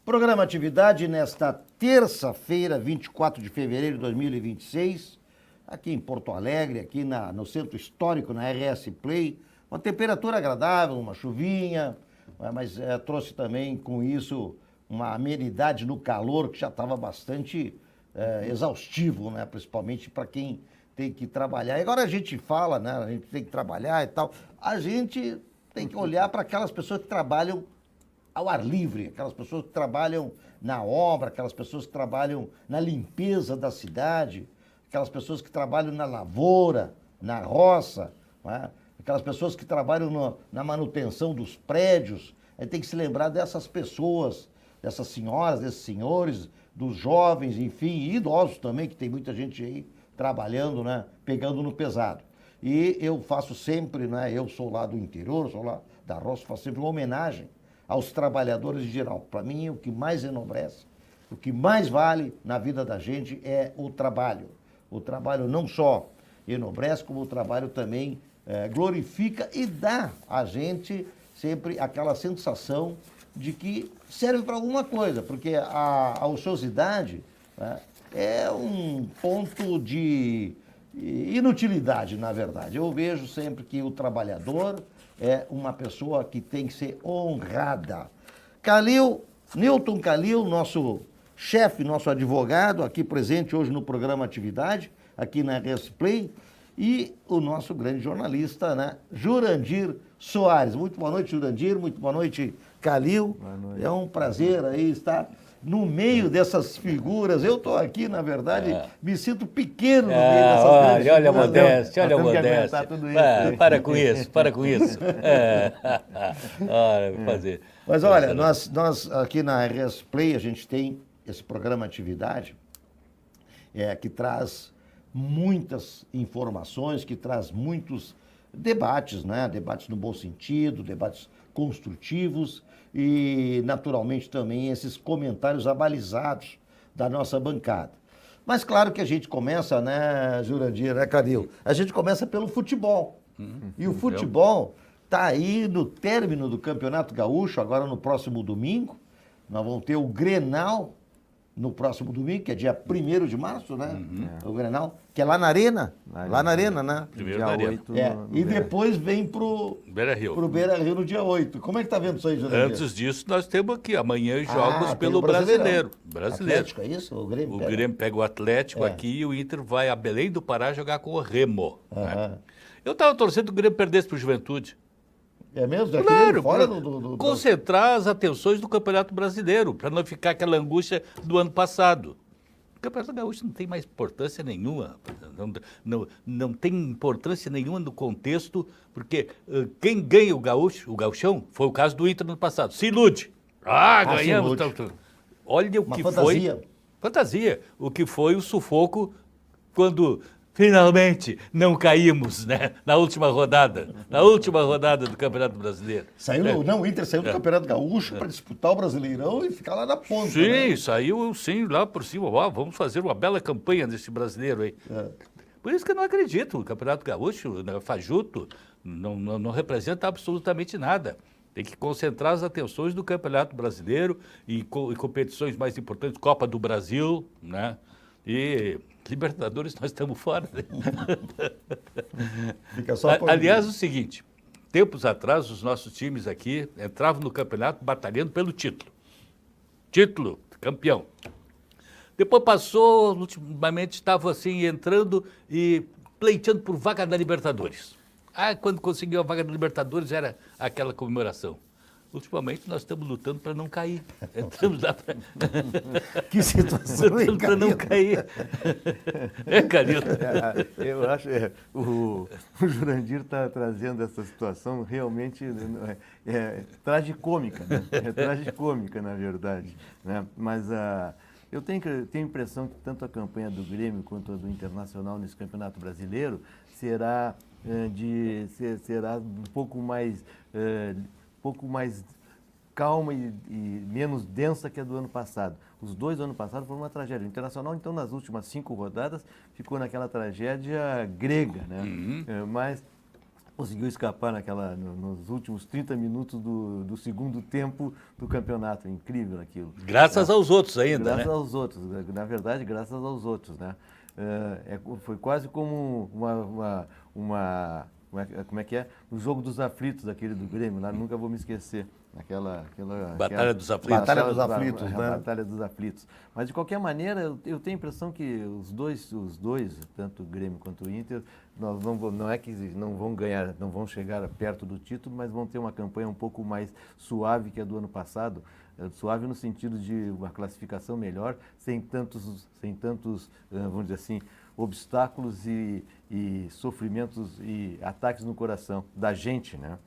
Programa Atividade nesta terça-feira, 24 de fevereiro de 2026, aqui em Porto Alegre, aqui no Centro Histórico, na RS Play. Uma temperatura agradável, uma chuvinha, mas trouxe também com isso uma amenidade no calor que já estava bastante exaustivo, né? Principalmente para quem tem que trabalhar. E agora a gente fala, né? A gente tem que trabalhar e tal. A gente tem que olhar para aquelas pessoas que trabalham ao ar livre, aquelas pessoas que trabalham na obra, aquelas pessoas que trabalham na limpeza da cidade, aquelas pessoas que trabalham na lavoura, na roça, né? Aquelas pessoas que trabalham na manutenção dos prédios. A gente tem que se lembrar dessas pessoas, dessas senhoras, desses senhores, dos jovens, enfim, e idosos também, que tem muita gente aí trabalhando, né, pegando no pesado. E eu faço sempre, né, eu sou lá do interior, sou lá da roça, faço sempre uma homenagem aos trabalhadores em geral. Para mim, o que mais enobrece, o que mais vale na vida da gente é o trabalho. O trabalho não só enobrece, como o trabalho também glorifica e dá a gente sempre aquela sensação de que serve para alguma coisa, porque a ociosidade, né, é um ponto de inutilidade, na verdade. Eu vejo sempre que o trabalhador é uma pessoa que tem que ser honrada. Newton Calil, nosso chefe, nosso advogado, aqui presente hoje no programa Atividade, aqui na RS Play, e o nosso grande jornalista, né, Jurandir Soares. Muito boa noite, Jurandir, muito boa noite, Calil. Boa noite. É um prazer aí estar no meio dessas figuras. Eu estou aqui, na verdade, me sinto pequeno no meio dessas grandes figuras. Olha a modéstia, olha a Nós temos que modéstia. aguentar tudo isso. Para com isso, para com isso. Olha, fazer. Mas olha, nós aqui na RS Play, a gente tem esse programa Atividade, que traz muitas informações, que traz muitos debates, né? Debates no bom sentido, debates construtivos e, naturalmente, também esses comentários abalizados da nossa bancada. Mas claro que a gente começa, né, Jurandir, né, Calil? A gente começa pelo futebol. E o futebol está aí no término do Campeonato Gaúcho, agora no próximo domingo. Nós vamos ter o Grenal no próximo domingo, que é dia 1º de março, né? O Grenal, que é lá na Arena. Lá na Arena, né? Primeiro Dia na Arena. 8 E depois vem pro Beira-Rio. Beira-Rio no dia 8. Como é que tá vendo isso aí, Jurandir? Antes disso, nós temos aqui amanhã jogos tem pelo o Brasileirão. Brasileiro. Atlético, é isso? O Grêmio O pega. Grêmio pega o Atlético aqui e o Inter vai a Belém do Pará jogar com o Remo. Né? Aham. Eu estava torcendo que o Grêmio perdesse para o Juventude. É mesmo? Daqui Claro, fora pra do concentrar as atenções do Campeonato Brasileiro, para não ficar aquela angústia do ano passado. O Campeonato Gaúcho não tem mais importância nenhuma, não tem importância nenhuma no contexto, porque quem ganha o gauchão, foi o caso do Inter no passado, se ilude. Ganhamos. se ilude. Tanto. Olha o Uma que fantasia. foi. Fantasia. O que foi o sufoco quando finalmente não caímos, né? Na última rodada do Campeonato Brasileiro. o Inter saiu do Campeonato Gaúcho para disputar o Brasileirão e ficar lá na ponta. Sim, né? saiu sim lá por cima. Vamos fazer uma bela campanha desse brasileiro aí. Por isso que eu não acredito. O Campeonato Gaúcho, né, fajuto, não representa absolutamente nada. Tem que concentrar as atenções do Campeonato Brasileiro e competições mais importantes, Copa do Brasil, né? E Libertadores nós estamos fora. Né? Fica só por Aliás, o seguinte, tempos atrás os nossos times aqui entravam no campeonato batalhando pelo título. Título, campeão. Depois passou, ultimamente estavam assim entrando e pleiteando por vaga da Libertadores. Quando conseguiu a vaga da Libertadores era aquela comemoração. Ultimamente nós estamos lutando para não cair. Entramos lá para... Que situação, hein, para não cair. Calil. Eu acho o Jurandir está trazendo essa situação realmente tragicômica, né? É tragicômica, na verdade. Né? Mas eu tenho a impressão que tanto a campanha do Grêmio quanto a do Internacional nesse Campeonato Brasileiro será um pouco mais calma e menos densa que a do ano passado. Os dois do ano passado foram uma tragédia. O Internacional, então, nas últimas 5 rodadas, ficou naquela tragédia grega, né? Mas conseguiu escapar nos últimos 30 minutos do segundo tempo do campeonato. Incrível aquilo. Graças aos outros ainda, Graças né? aos outros, na verdade, graças aos outros, né? Foi quase como como é que é? O jogo dos aflitos, aquele do Grêmio, lá, nunca vou me esquecer. Batalha dos aflitos. Batalha dos aflitos, a né? Batalha dos aflitos. Mas, de qualquer maneira, eu tenho a impressão que os dois, tanto o Grêmio quanto o Inter, não é que não vão ganhar, não vão chegar perto do título, mas vão ter uma campanha um pouco mais suave que a do ano passado. Suave no sentido de uma classificação melhor, sem tantos, vamos dizer assim, obstáculos e sofrimentos e ataques no coração da gente, né?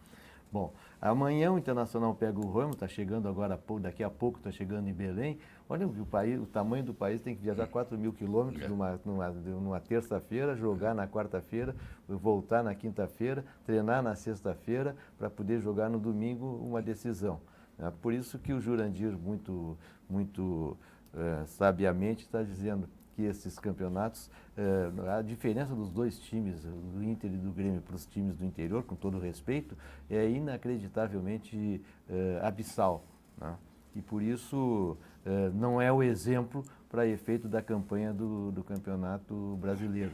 Bom, amanhã o Internacional pega o Remo, está chegando agora, daqui a pouco está chegando em Belém. Olha o tamanho do país, tem que viajar 4.000 quilômetros numa terça-feira, jogar na quarta-feira, voltar na quinta-feira, treinar na sexta-feira, para poder jogar no domingo uma decisão. É por isso que o Jurandir, muito sabiamente, está dizendo que esses campeonatos, a diferença dos dois times, do Inter e do Grêmio, para os times do interior, com todo respeito, é inacreditavelmente abissal, né? E por isso não é o exemplo para efeito da campanha do Campeonato Brasileiro.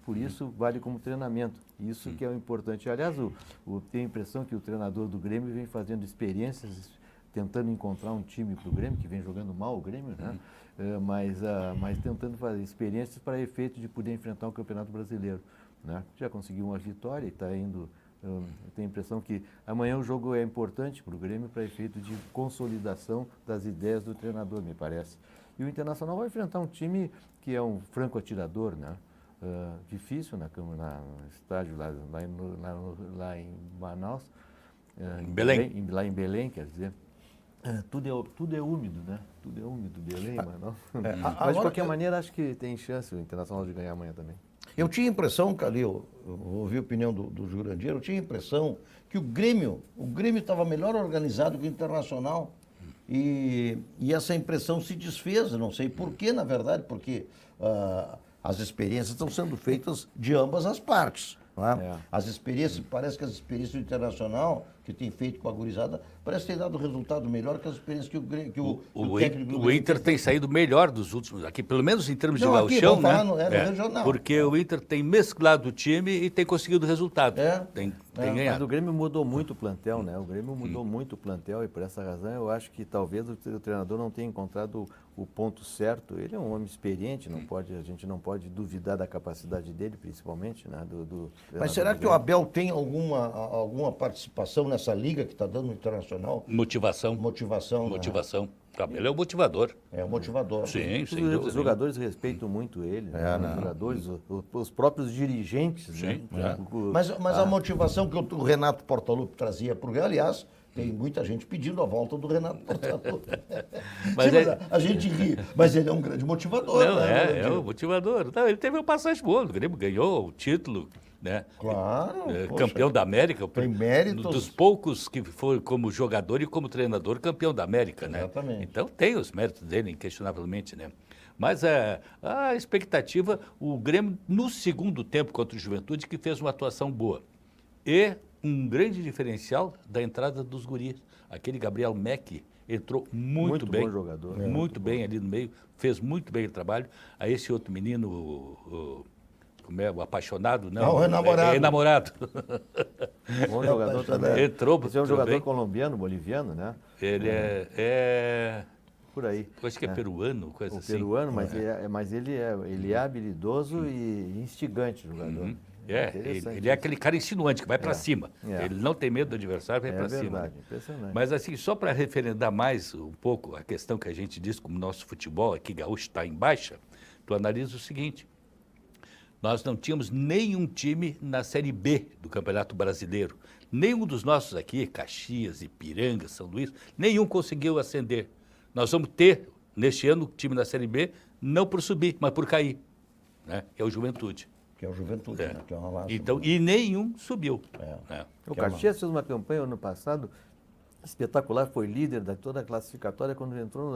Por isso vale como treinamento. Isso que é o importante. Aliás, tenho a impressão que o treinador do Grêmio vem fazendo experiências, tentando encontrar um time para o Grêmio, que vem jogando mal o Grêmio, né? Mas tentando fazer experiências para efeito de poder enfrentar o Campeonato Brasileiro, né? Já conseguiu uma vitória e está indo. Eu tenho a impressão que amanhã o jogo é importante para o Grêmio para efeito de consolidação das ideias do treinador, me parece. E o Internacional vai enfrentar um time que é um franco atirador, né? Difícil no estádio lá em Manaus, Belém. lá em Belém, quer dizer. Tudo é úmido, né? Tudo é úmido, Belém, Manaus. Mas de qualquer maneira acho que tem chance o Internacional de ganhar amanhã também. Eu tinha a impressão, Calil, eu ouvi a opinião do Jurandir, eu tinha a impressão que o Grêmio estava melhor organizado que o Internacional. E essa impressão se desfez, não sei por quê, na verdade, porque as experiências estão sendo feitas de ambas as partes. Não é? As experiências, parece que as experiências do Internacional, que tem feito com a gurizada, parece ter dado resultado melhor que as experiências que o técnico do Grêmio. O Inter tem saído melhor dos últimos, aqui, pelo menos em termos de Não, aqui, gauchão, vamos né? falar no regional. Porque o Inter tem mesclado o time e tem conseguido resultado. Tem Mas ganhado. o Grêmio mudou muito o plantel, né? O Grêmio mudou muito o plantel e por essa razão eu acho que talvez o treinador não tenha encontrado o ponto certo. Ele é um homem experiente, a gente não pode duvidar da capacidade dele, principalmente, né? Mas será que o Abel tem alguma participação nessa liga que está dando no Internacional? Motivação. Motivação. Motivação. O Abel é o motivador. É o motivador. Sim, sem dúvida. Os jogadores respeitam muito ele, né? Os jogadores, os próprios dirigentes. Sim, né? Mas a motivação que o Renato Portaluppi trazia para o Real, aliás, tem muita gente pedindo a volta do Renato Portaluppi. Mas a gente ri, mas ele é um grande motivador. Não, né? é o motivador. Não, ele teve uma passagem boa. O Grêmio ganhou o título, né? Claro. Campeão da América. Tem méritos. Dos poucos que foi como jogador e como treinador campeão da América, né? Exatamente. Então tem os méritos dele, inquestionavelmente, né? Mas a expectativa, o Grêmio, no segundo tempo contra o Juventude, que fez uma atuação boa. E um grande diferencial da entrada dos guris. Aquele Gabriel Meck entrou muito bem. Bom jogador. Muito bem ali no meio, fez muito bem o trabalho. A esse outro menino, como é, o apaixonado, não? O enamorado. Enamorado. Bom jogador também. Entrou Esse é um tudo jogador bem. colombiano, boliviano, né? Ele é por aí. Eu acho que é peruano, coisa assim. Peruano, mas ele é habilidoso e instigante jogador. Ele é aquele cara insinuante que vai para cima. Ele não tem medo do adversário, vai para cima. É verdade, impressionante. Mas assim, só para referendar mais um pouco a questão que a gente diz, como nosso futebol aqui gaúcho está em baixa, tu analisa o seguinte: nós não tínhamos nenhum time na Série B do Campeonato Brasileiro. Nenhum dos nossos aqui, Caxias, Ipiranga, São Luís, nenhum conseguiu ascender. Nós vamos ter, neste ano, o time na Série B, não por subir, mas por cair. Né? É o Juventude. Que é o Juventude, né? Que é uma laça. Então, e nenhum subiu. Né? O Caxias fez uma campanha ano passado espetacular, foi líder de toda a classificatória. Quando entrou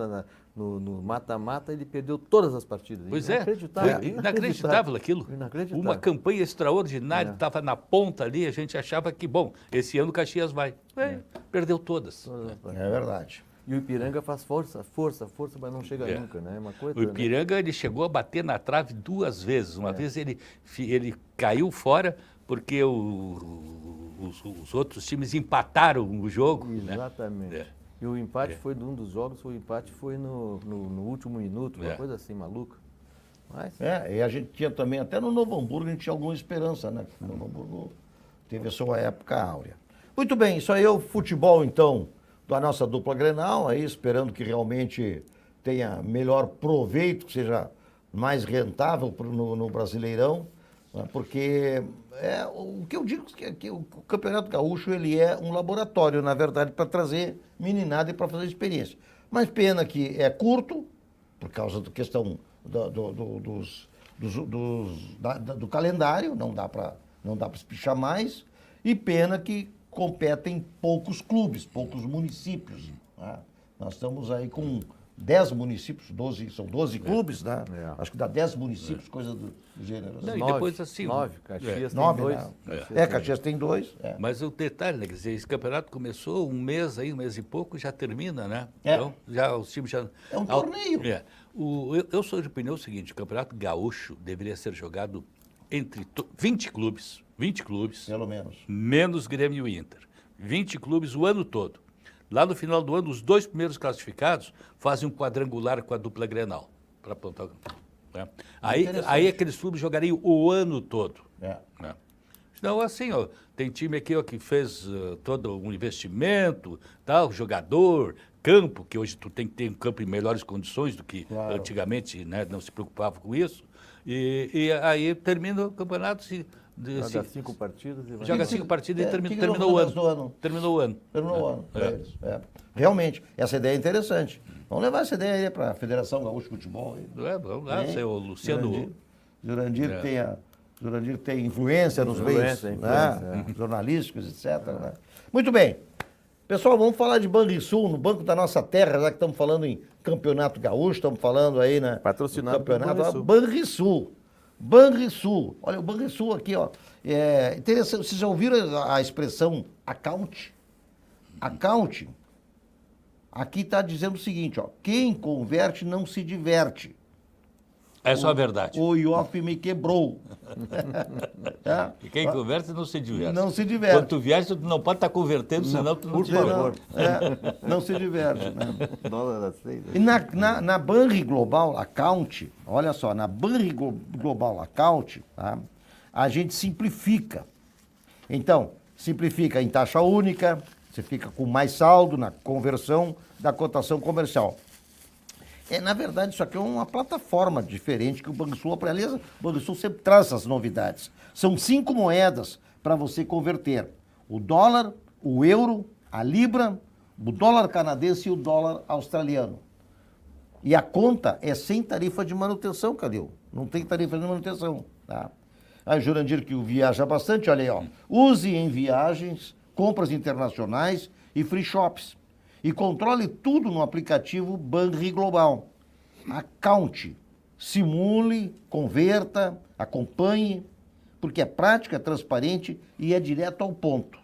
no mata-mata, ele perdeu todas as partidas. Pois é, Inacreditável, foi inacreditável aquilo. Inacreditável. Uma campanha extraordinária, estava na ponta ali, a gente achava que, bom, esse ano o Caxias vai. Perdeu todas. É verdade. E o Ipiranga faz força, mas não chega nunca, né? É uma coisa, O Ipiranga, ele chegou a bater na trave 2 vezes. Uma vez ele caiu fora porque os outros times empataram o jogo. Exatamente. Né? E o empate foi de um dos jogos, o empate foi no último minuto, uma coisa assim, maluca. Mas... E a gente tinha também, até no Novo Hamburgo, a gente tinha alguma esperança, né? O Novo Hamburgo teve a sua época áurea. Muito bem, isso aí é o futebol, então, da nossa dupla Grenal, aí esperando que realmente tenha melhor proveito, que seja mais rentável no Brasileirão, né? Porque o que eu digo é que o Campeonato Gaúcho ele é um laboratório, na verdade, para trazer meninada e para fazer experiência. Mas pena que é curto, por causa da questão do calendário, não dá para espichar mais, e pena que competem poucos clubes, poucos municípios. Né? Nós estamos aí com 10 municípios, são 12 clubes, né? Acho que dá 10 municípios, coisa do gênero. Não, e 9, depois assim... 9, Caxias tem 9, 2. né? Caxias tem 2. Mas o detalhe, né, quer dizer, esse campeonato começou um mês e pouco, já termina, né? É. Então, já os times já... É um torneio. Eu sou de opinião seguinte, o Campeonato Gaúcho deveria ser jogado entre 20 clubes, Pelo menos. menos Grêmio e Inter. 20 clubes o ano todo. Lá no final do ano, os 2 primeiros classificados fazem um quadrangular com a dupla Grenal. Para apontar. Né? Aí aqueles clubes jogariam o ano todo. Né? Então, assim, ó, tem time aqui ó, que fez todo um investimento, tal, jogador, campo, que hoje tu tem que ter um campo em melhores condições do que antigamente, né, não se preocupava com isso. E aí termina o campeonato. Joga 5 partidas e vai. Joga 5 partidas e terminou o o ano. ano. Terminou o ano. Terminou o ano. Realmente, essa ideia é interessante. Vamos levar essa ideia aí para a Federação Gaúcha de Futebol. Vamos lá, o Luciano... Jurandir tem influência nos meios jornalísticos, etc. Né? Muito bem. Pessoal, vamos falar de Banrisul, no Banco da Nossa Terra, já que estamos falando em Campeonato Gaúcho, estamos falando aí, né? Patrocinado do campeonato. Banrisul. Olha, o Banrisul aqui, ó. É interessante. Vocês já ouviram a expressão account? Account. Aqui está dizendo o seguinte, ó. Quem converte não se diverte. É só a verdade. O IOF me quebrou. E quem converte não se diverte. Não se diverte. Quando tu viaja, tu não pode estar convertendo, senão tu não te diverte. Não se diverte. Né? Dólar a 6. E na Banri Global Account, olha só, na Banri Global Account, tá? A gente simplifica. Então, simplifica em taxa única, você fica com mais saldo na conversão da cotação comercial. Na verdade, isso aqui é uma plataforma diferente que o Banrisul, aliás, o Banrisul sempre traz essas novidades. São 5 moedas para você converter. O dólar, o euro, a libra, o dólar canadense e o dólar australiano. E a conta é sem tarifa de manutenção, Calil. Não tem tarifa de manutenção. Tá? A Jurandir, que viaja bastante, olha aí, ó. Use em viagens, compras internacionais e free shops. E controle tudo no aplicativo Banri Global. Account. Simule, converta, acompanhe, porque é prática, é transparente e é direto ao ponto.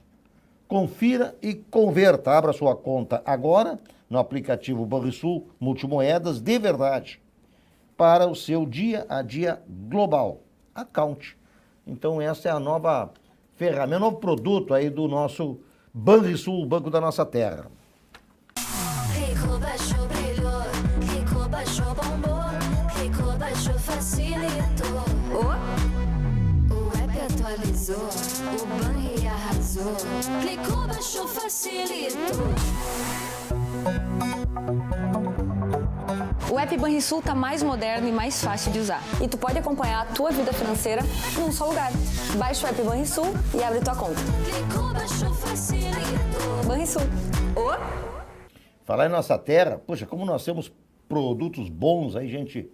Confira e converta. Abra sua conta agora no aplicativo Banrisul Multimoedas de verdade para o seu dia a dia global. Account. Então essa é a nova ferramenta, novo produto aí do nosso Banrisul, o Banco da Nossa Terra. Rico baixou, brilhou. Rico baixou, bombou. Rico baixou, facilitou. O app atualizou. O Banri arrasou. Clicou, baixou, facilitou. O app Banrisul tá mais moderno e mais fácil de usar. E tu pode acompanhar a tua vida financeira num só lugar. Baixa o app Banrisul e abre tua conta. Clicou, baixou, facilitou. Banrisul. Falar em nossa terra, poxa, como nós temos produtos bons aí, gente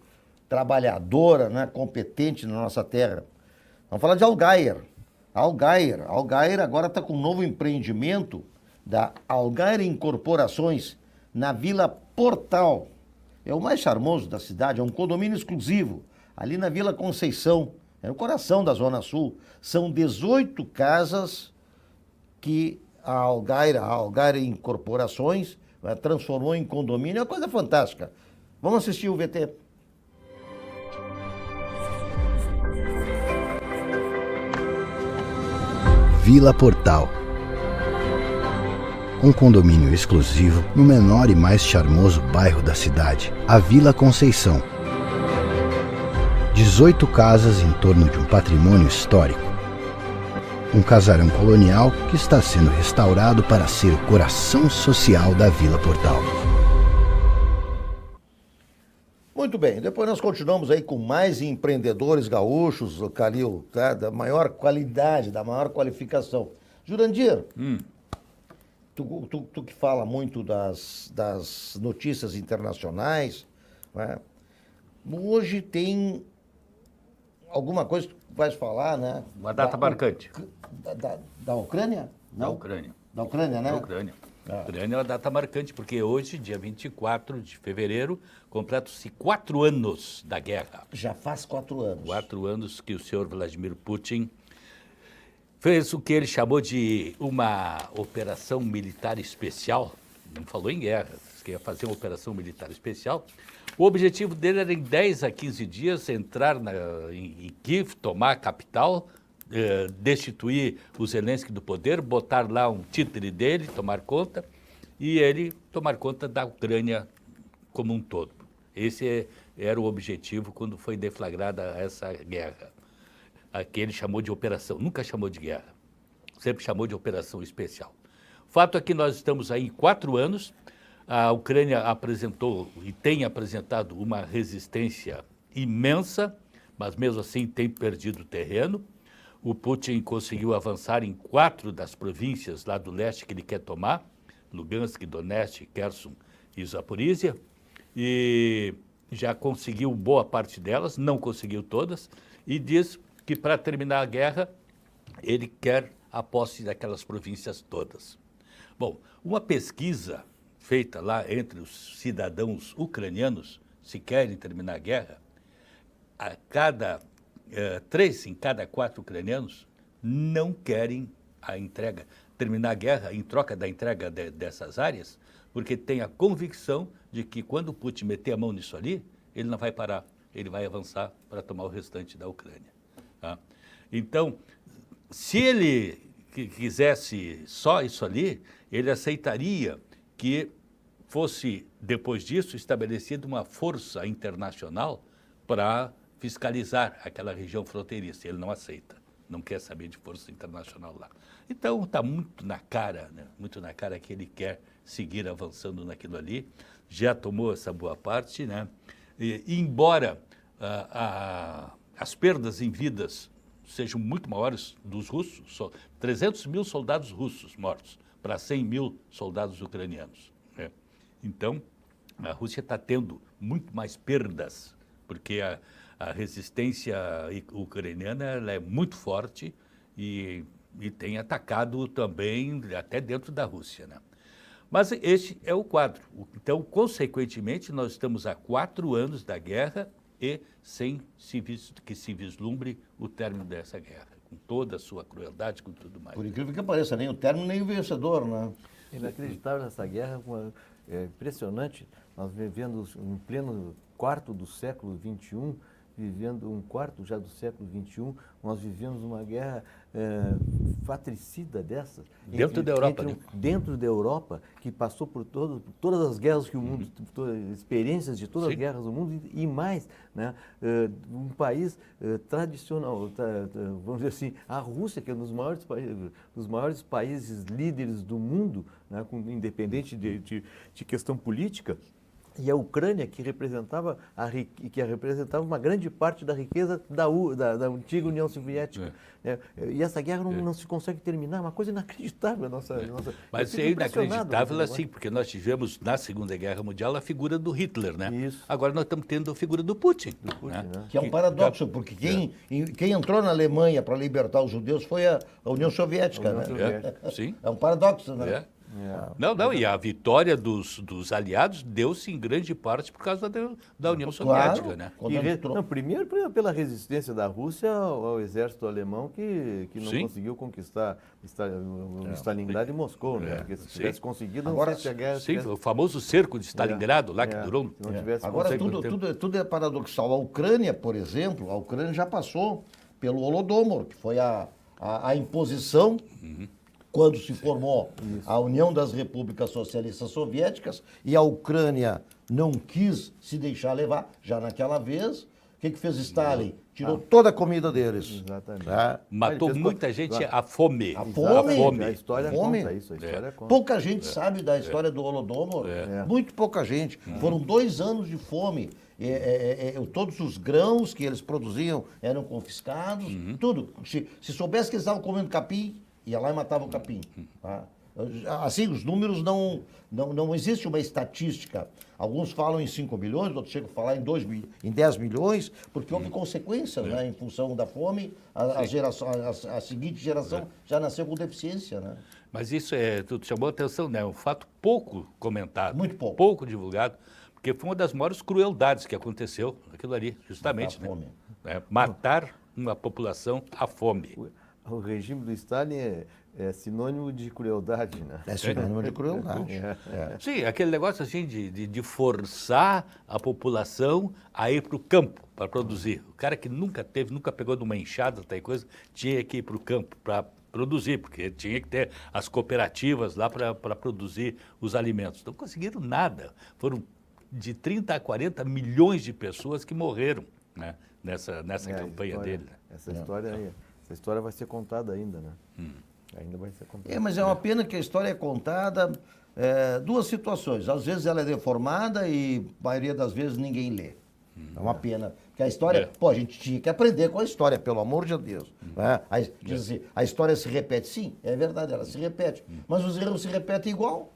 trabalhadora, né, competente na nossa terra. Vamos falar de Allgeier. Allgeier agora está com um novo empreendimento da Algaira Incorporações, na Vila Portal. É o mais charmoso da cidade, é um condomínio exclusivo, ali na Vila Conceição, é no coração da Zona Sul. São 18 casas que a Algaira Incorporações transformou em condomínio. É uma coisa fantástica. Vamos assistir o VT. Vila Portal. Um condomínio exclusivo no menor e mais charmoso bairro da cidade, a Vila Conceição. 18 casas em torno de um patrimônio histórico. Um casarão colonial que está sendo restaurado para ser o coração social da Vila Portal. Muito bem, depois nós continuamos aí com mais empreendedores gaúchos, Calil, tá? Da maior qualidade, da maior qualificação. Jurandir, tu que fala muito das notícias internacionais, né? Hoje tem alguma coisa que tu vais falar, né? Uma data marcante. Da Ucrânia? Da Ucrânia. Da Ucrânia, né? Da Ucrânia. A Ucrânia é uma data marcante, porque hoje, dia 24 de fevereiro, completam-se 4 anos da guerra. Já faz 4 anos. 4 anos que o senhor Vladimir Putin fez o que ele chamou de uma operação militar especial. Não falou em guerra, disse que ia fazer uma operação militar especial. O objetivo dele era em 10 a 15 dias entrar em Kiev, tomar a capital, destituir o Zelensky do poder, botar lá um títere dele, tomar conta, e ele tomar conta da Ucrânia como um todo. Esse era o objetivo quando foi deflagrada essa guerra. Que ele chamou de operação, nunca chamou de guerra, sempre chamou de operação especial. O fato é que nós estamos aí em 4 anos, a Ucrânia apresentou e tem apresentado uma resistência imensa, mas mesmo assim tem perdido terreno. O Putin conseguiu avançar em 4 das províncias lá do leste que ele quer tomar, Lugansk, Donetsk, Kherson e Zaporizhia, e já conseguiu boa parte delas, não conseguiu todas, e diz que para terminar a guerra, ele quer a posse daquelas províncias todas. Bom, uma pesquisa feita lá entre os cidadãos ucranianos, se querem terminar a guerra, a cada 3 em cada 4 ucranianos não querem a entrega, terminar a guerra em troca da entrega dessas áreas, porque tem a convicção de que quando o Putin meter a mão nisso ali, ele não vai parar, ele vai avançar para tomar o restante da Ucrânia. Tá? Então, se ele quisesse só isso ali, ele aceitaria que fosse, depois disso, estabelecida uma força internacional para fiscalizar aquela região fronteiriça. Ele não aceita, não quer saber de força internacional lá. Então, está muito na cara, né? Muito na cara que ele quer seguir avançando naquilo ali. Já tomou essa boa parte, né? E embora as perdas em vidas sejam muito maiores dos russos, 300 mil soldados russos mortos para 100 mil soldados ucranianos, né? Então, a Rússia está tendo muito mais perdas, porque a resistência ucraniana ela é muito forte e tem atacado também até dentro da Rússia, né? Mas este é o quadro. Então, consequentemente, nós estamos há 4 anos da guerra e sem que se vislumbre o término dessa guerra, com toda a sua crueldade, com tudo mais. Por incrível que pareça, nem o término nem o vencedor, né? Inacreditável essa guerra, é impressionante. Nós vivemos em pleno quarto do século XXI, vivendo um quarto já do século XXI, nós vivemos uma guerra fratricida dessas. Dentro da Europa, né? Dentro da Europa, que passou por todas as guerras que o mundo, experiências de todas as guerras do mundo e mais, né? Um país tradicional, vamos dizer assim, a Rússia, que é um dos maiores países líderes do mundo, né? Independente de questão política, e a Ucrânia, que representava uma grande parte da riqueza da antiga União Soviética. E essa guerra não se consegue terminar, uma coisa inacreditável. Mas é inacreditável assim, porque nós tivemos na Segunda Guerra Mundial a figura do Hitler, né? Isso. Agora nós estamos tendo a figura do Putin. Né? Que é um paradoxo, porque quem entrou na Alemanha para libertar os judeus foi a União Soviética, né? Sim. É um paradoxo, né? Não, e a vitória dos aliados deu-se em grande parte por causa da União Soviética, né? Não, primeiro pela resistência da Rússia ao exército alemão que não Sim. conseguiu conquistar Stalingrado e Moscou, né? Porque se tivesse conseguido, Agora, não sei se a guerra... Sim, o famoso cerco de Stalingrado, lá que durou... Se não tivesse Agora, conseguido... tudo é paradoxal. A Ucrânia, por exemplo, a Ucrânia já passou pelo Holodomor, que foi a imposição quando se formou a União das Repúblicas Socialistas Soviéticas, e a Ucrânia não quis se deixar levar. Já naquela vez, o que fez Stalin? Tirou toda a comida deles. Exatamente. Tá? Matou Ele fez muita gente à fome. A fome. A história Fome. conta isso, a história conta. Pouca gente sabe da história do Holodomor. Muito pouca gente. Foram 2 anos de fome. Todos os grãos que eles produziam eram confiscados. Tudo. Se soubesse que eles estavam comendo capim, ia lá e matava o capim. Tá? Assim, os números não existe uma estatística. Alguns falam em 5 milhões, outros chegam a falar em 10 milhões, porque houve consequências, né? Em função da fome, a seguinte geração já nasceu com deficiência, né? Mas isso tu chamou a atenção, né? Um fato pouco comentado. Muito pouco. Pouco divulgado, porque foi uma das maiores crueldades que aconteceu aquilo ali, justamente. Matar a fome. Matar uma população à fome. O regime do Stalin é sinônimo de crueldade, né? É sinônimo de crueldade. Sim, aquele negócio assim de forçar a população a ir para o campo para produzir. O cara que nunca pegou numa enxada, tal coisa, tinha que ir para o campo para produzir, porque tinha que ter as cooperativas lá para produzir os alimentos. Não conseguiram nada. Foram de 30 a 40 milhões de pessoas que morreram, né, nessa campanha dele. Essa história vai ser contada ainda, né? Ainda vai ser contada. Mas é uma pena que a história é contada, 2 situações. Às vezes ela é deformada e a maioria das vezes ninguém lê. É uma pena. Porque a história, a gente tinha que aprender com a história, pelo amor de Deus. Né? Diz assim, a história se repete. Sim, é verdade, ela se repete. Mas os erros se repetem igual.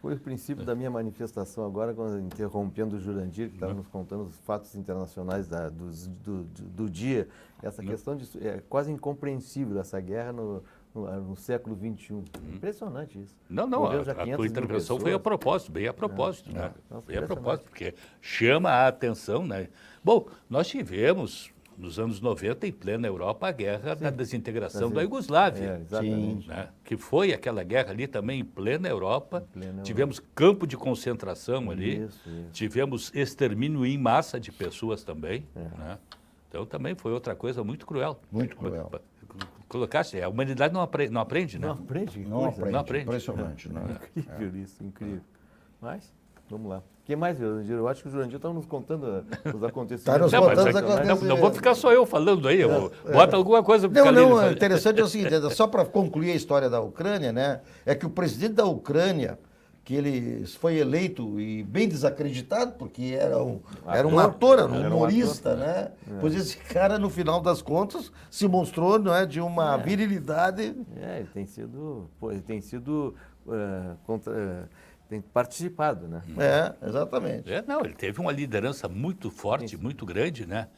Foi o princípio da minha manifestação agora, quando interrompendo o Jurandir, que estava nos contando os fatos internacionais do dia. Essa questão é quase incompreensível, essa guerra no século XXI. Impressionante isso. Não, Morreu já a 500 tua mil intervenção foi pessoas. a propósito, bem a propósito, né? Nossa, Bem a impressionante. propósito, porque chama a atenção, né? Bom, nós tivemos, nos anos 90, em plena Europa, a guerra da desintegração da Iugoslávia. Exatamente. Né? Que foi aquela guerra ali também em plena Europa. Tivemos campo de concentração ali. Isso. Tivemos extermínio em massa de pessoas também. Né? Então também foi outra coisa muito cruel. Muito cruel. Colocaste, a humanidade não aprende, né? Não aprende? Não aprende. Não aprende. Impressionante. Né? Incrível isso, incrível. Mas, vamos lá. O que mais, Jurandir? Eu acho que o Jurandir estava nos contando os acontecimentos. Tá nos Não, mas contando os não, acontecimentos. não vou ficar só eu falando aí, bota alguma coisa para Não, é interessante é o seguinte, só para concluir a história da Ucrânia, né? É que o presidente da Ucrânia, que ele foi eleito e bem desacreditado, porque era um ator, era um humorista, né? Pois esse cara, no final das contas, se mostrou, não é, de uma virilidade. Ele tem sido tem participado, né? Exatamente. Não, ele teve uma liderança muito forte, muito grande, né?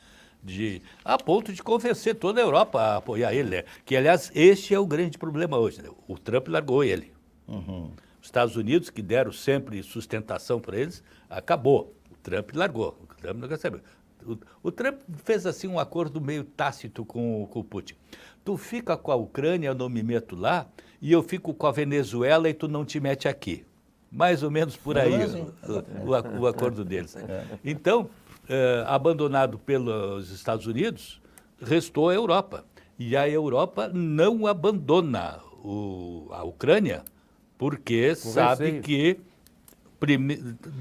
A ponto de convencer toda a Europa a apoiar ele, né? Que, aliás, este é o grande problema hoje, né? O Trump largou ele. Os Estados Unidos, que deram sempre sustentação para eles, acabou. O Trump largou. O Trump não quer saber. O Trump fez assim um acordo meio tácito com o Putin. Tu fica com a Ucrânia, eu não me meto lá, e eu fico com a Venezuela e tu não te mete aqui. Mais ou menos por aí o acordo deles. Então, abandonado pelos Estados Unidos, restou a Europa. E a Europa não abandona a Ucrânia, porque sabe que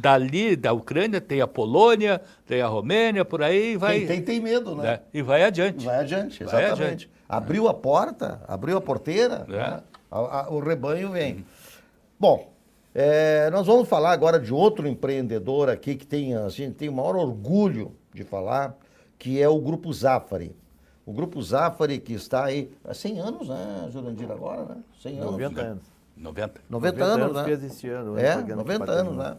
dali da Ucrânia tem a Polônia, tem a Romênia, por aí vai. Tem medo, né? E vai adiante. Vai adiante, exatamente. Abriu a porta, abriu a porteira, né? O rebanho vem. Bom, nós vamos falar agora de outro empreendedor aqui que tem o maior orgulho de falar, que é o Grupo Zafari. O Grupo Zafari que está aí há 100 anos, né, Jurandir, agora, né? 100 anos. 90 anos. 90 anos, né? fez esse ano. 90 anos, né?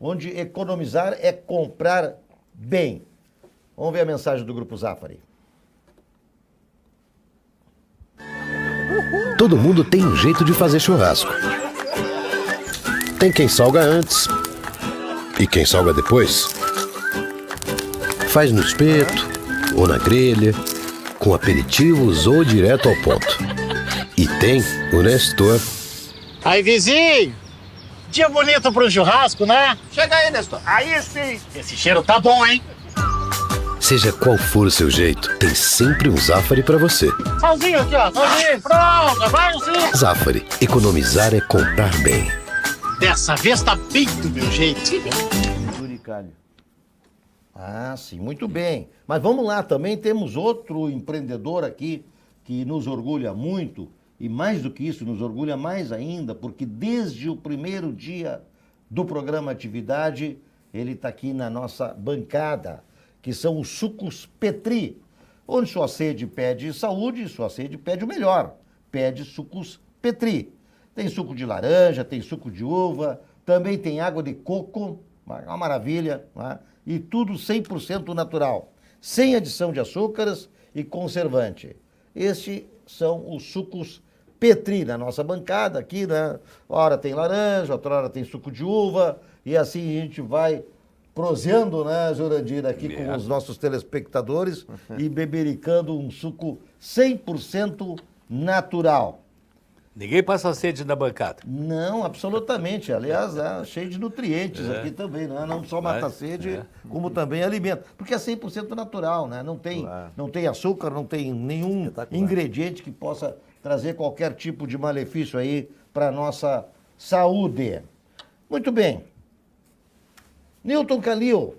Onde economizar é comprar bem. Vamos ver a mensagem do Grupo Zafari. Todo mundo tem um jeito de fazer churrasco. Tem quem salga antes e quem salga depois. Faz no espeto ou na grelha, com aperitivos ou direto ao ponto. E tem o Nestor. Aí, vizinho! Dia bonito pro churrasco, né? Chega aí, Nestor. Aí sim. Esse cheiro tá bom, hein? Seja qual for o seu jeito, tem sempre um Zafari pra você. Salzinho aqui, ó. Salzinho, pronto. Vai sim. Zafari, economizar é comprar bem. Dessa vez tá bem do meu jeito. Penduricalho. Ah, sim, muito bem. Mas vamos lá, também temos outro empreendedor aqui que nos orgulha muito, e mais do que isso, nos orgulha mais ainda, porque desde o primeiro dia do programa Atividade, ele está aqui na nossa bancada, que são os sucos Petri, onde sua sede pede saúde, sua sede pede o melhor, pede sucos Petri. Tem suco de laranja, tem suco de uva, também tem água de coco, uma maravilha, né? E tudo 100% natural, sem adição de açúcares e conservante. Estes são os sucos Petri na nossa bancada aqui, né? Ora tem laranja, outra hora tem suco de uva, e assim a gente vai proseando, né, Jurandir, aqui com os nossos telespectadores e bebericando um suco 100% natural. Ninguém passa sede na bancada. Não, absolutamente. Aliás, é cheio de nutrientes aqui também, né? Não só mata a sede, como também alimenta. Porque é 100% natural, né? Não tem açúcar, não tem nenhum ingrediente que possa trazer qualquer tipo de malefício aí para a nossa saúde. Muito bem. Newton Calil.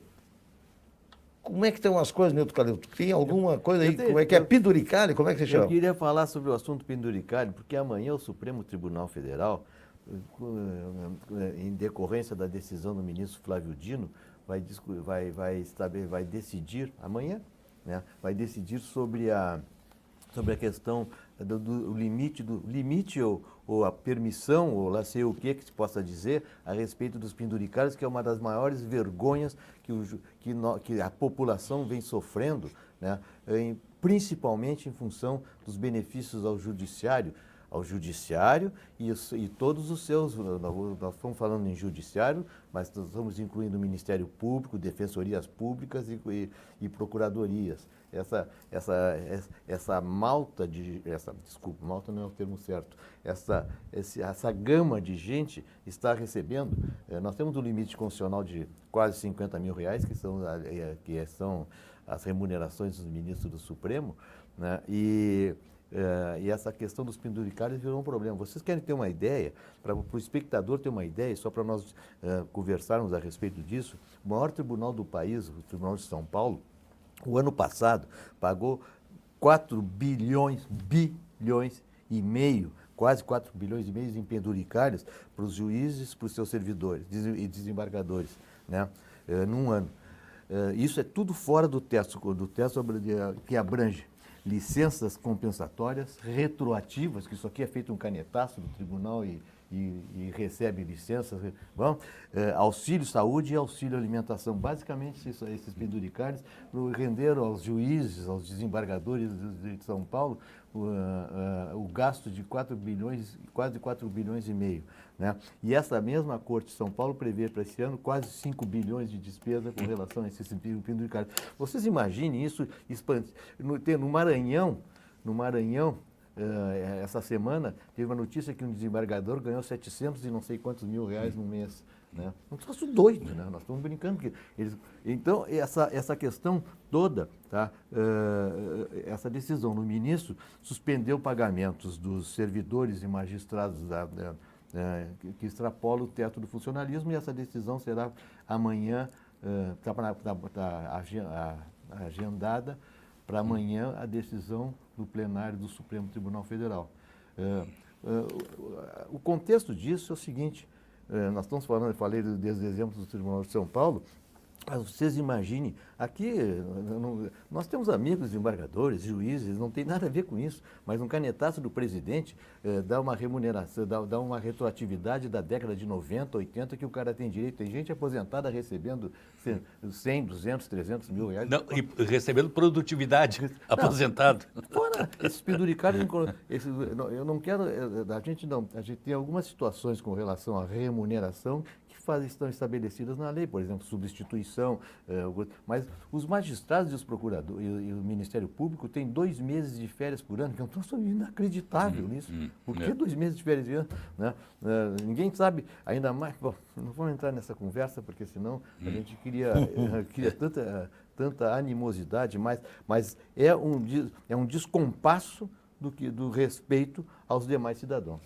Como é que estão as coisas, Newton Calil? Tem alguma coisa aí? Como é que é? Penduricalho? Como é que você chama? Eu queria falar sobre o assunto penduricalho, porque amanhã o Supremo Tribunal Federal, em decorrência da decisão do ministro Flávio Dino, vai decidir, amanhã, né, vai decidir sobre a questão do limite ou a permissão, ou lá sei o que se possa dizer, a respeito dos penduricalhos, que é uma das maiores vergonhas que a população vem sofrendo, né, principalmente em função dos benefícios ao judiciário e todos os seus, nós estamos falando em judiciário, mas nós estamos incluindo o Ministério Público, defensorias públicas e procuradorias. Essa malta desculpa, malta não é o termo certo, essa gama de gente está recebendo, nós temos um limite constitucional de quase R$50 mil, que são as remunerações dos ministros do Supremo, né? E essa questão dos penduricalhos virou um problema. Vocês querem ter uma ideia, para o espectador ter uma ideia, só para nós conversarmos a respeito disso, o maior tribunal do país, o Tribunal de São Paulo, o ano passado pagou 4 bilhões e meio, quase 4 bilhões e meio em penduricalhos para os juízes, para os seus servidores e desembargadores, né, num ano. Isso é tudo fora do teto que abrange licenças compensatórias, retroativas, que isso aqui é feito um canetaço do tribunal e recebe licenças, auxílio saúde e auxílio alimentação. Basicamente, esses penduricalhos renderam aos juízes, aos desembargadores de São Paulo, o gasto de 4 bilhões, quase 4 bilhões e meio. Né? E essa mesma Corte de São Paulo prevê para esse ano quase 5 bilhões de despesa com relação a esses penduricalhos. Vocês imaginem isso no Maranhão, essa semana, teve uma notícia que um desembargador ganhou 700 e não sei quantos mil reais no mês. Né? Um troço doido, né? Nós estamos brincando. Então, essa questão toda, tá? Essa decisão do ministro suspendeu pagamentos dos servidores e magistrados que extrapolam o teto do funcionalismo, e essa decisão será amanhã, está agendada para amanhã a decisão do plenário do Supremo Tribunal Federal. O contexto disso é o seguinte, nós estamos falando, eu falei desde exemplos do Tribunal de São Paulo, Vocês imaginem, aqui nós temos amigos embargadores, juízes, não tem nada a ver com isso, mas um canetaço do presidente dá uma remuneração, dá uma retroatividade da década de 90, 80 que o cara tem direito. Tem gente aposentada recebendo 100, 200, 300 mil reais. Não, e recebendo produtividade, aposentado. Fora esses penduricários, eu não quero, a gente tem algumas situações com relação à remuneração estão estabelecidas na lei, por exemplo, substituição, mas os magistrados e os procuradores e o Ministério Público têm 2 meses de férias por ano, que é um troço inacreditável nisso. Por que 2 meses de férias por ano? Né? Ninguém sabe, ainda mais, bom, não vamos entrar nessa conversa, porque senão a gente queria tanta animosidade, mas é um descompasso do respeito aos demais cidadãos.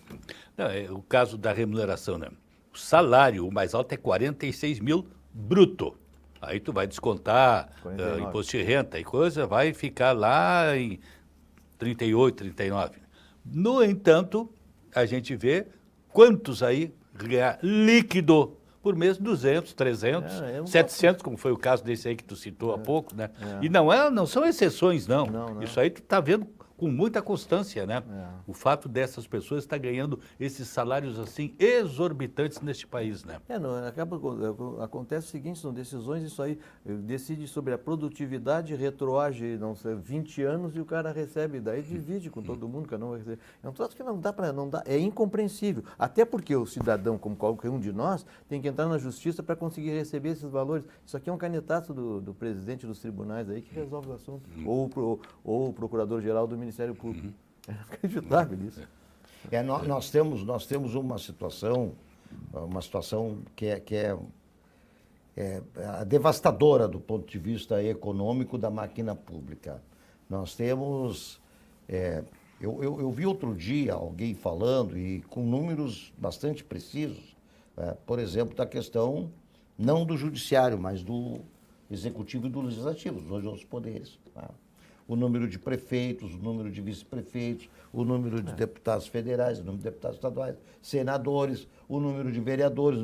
Não, é o caso da remuneração, né? O salário, o mais alto é 46 mil bruto. Aí tu vai descontar imposto de renta e coisa, vai ficar lá em 38, 39. No entanto, a gente vê quantos aí ganhar líquido por mês, 200, 300, 700, como foi o caso desse aí que tu citou há pouco, né? E não são exceções, não. Isso aí tu tá vendo com muita constância, né? O fato dessas pessoas estar ganhando esses salários assim exorbitantes neste país, né? Acontece o seguinte, são decisões, isso aí decide sobre a produtividade, retroage, não sei, 20 anos e o cara recebe, daí divide com todo mundo, que não vai receber. É um troço que não dá, é incompreensível. Até porque o cidadão, como qualquer um de nós, tem que entrar na justiça para conseguir receber esses valores. Isso aqui é um canetaço do presidente dos tribunais aí que resolve o assunto. Ou o procurador-geral do Ministério Público. É inacreditável isso. Nós temos uma situação que é devastadora do ponto de vista econômico da máquina pública. Nós temos... eu vi outro dia alguém falando, e com números bastante precisos, por exemplo, da questão não do judiciário, mas do executivo e do legislativo, os dois outros poderes. O número de prefeitos, o número de vice-prefeitos, o número de deputados federais, o número de deputados estaduais, senadores, o número de vereadores,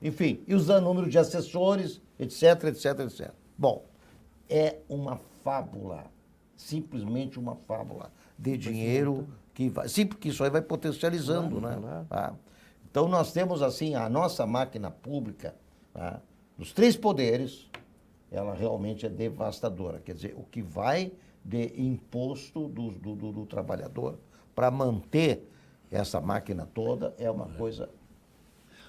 enfim, e o número de assessores, etc, etc, etc. Bom, é uma fábula, simplesmente uma fábula de dinheiro que vai... Sim, porque isso aí vai potencializando, né? Então, nós temos, assim, a nossa máquina pública, nos 3 poderes, ela realmente é devastadora. Quer dizer, o que vai de imposto do trabalhador para manter essa máquina toda é uma coisa...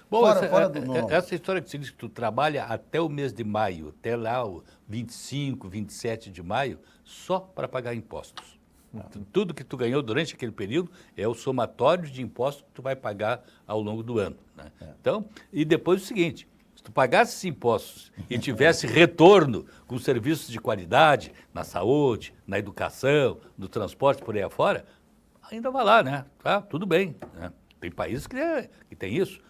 Bom, fora do normal. Essa história que você diz que tu trabalha até o mês de maio, até lá o 25, 27 de maio, só para pagar impostos. Tudo que tu ganhou durante aquele período é o somatório de impostos que tu vai pagar ao longo do ano, né? Então, e depois o seguinte... Se tu pagasse esses impostos e tivesse retorno com serviços de qualidade na saúde, na educação, no transporte, por aí afora, ainda vai lá, né? Tá, tudo bem, né? Tem países que tem isso.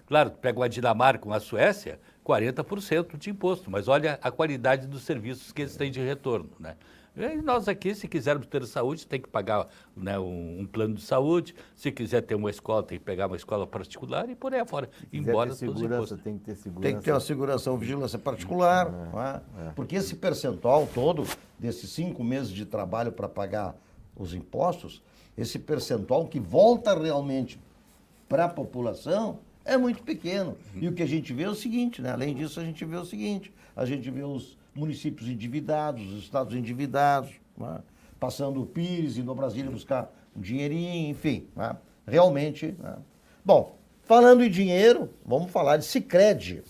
Claro, tu pega uma Dinamarca, uma Suécia, 40% de imposto, mas olha a qualidade dos serviços que eles têm de retorno, né? E nós aqui, se quisermos ter saúde, tem que pagar, né, um plano de saúde. Se quiser ter uma escola, tem que pegar uma escola particular e por aí afora. Embora todos os impostos. Tem que ter segurança. Tem que ter uma segurança, uma vigilância particular. Porque esse percentual todo, desses 5 meses de trabalho para pagar os impostos, esse percentual que volta realmente para a população é muito pequeno. E o que a gente vê é o seguinte, né? Além disso, a gente vê o seguinte, a gente vê os municípios endividados, os estados endividados, né? Passando o Pires, indo ao Brasília buscar um dinheirinho, enfim, né? Realmente. Né? Bom, falando em dinheiro, vamos falar de Sicredi.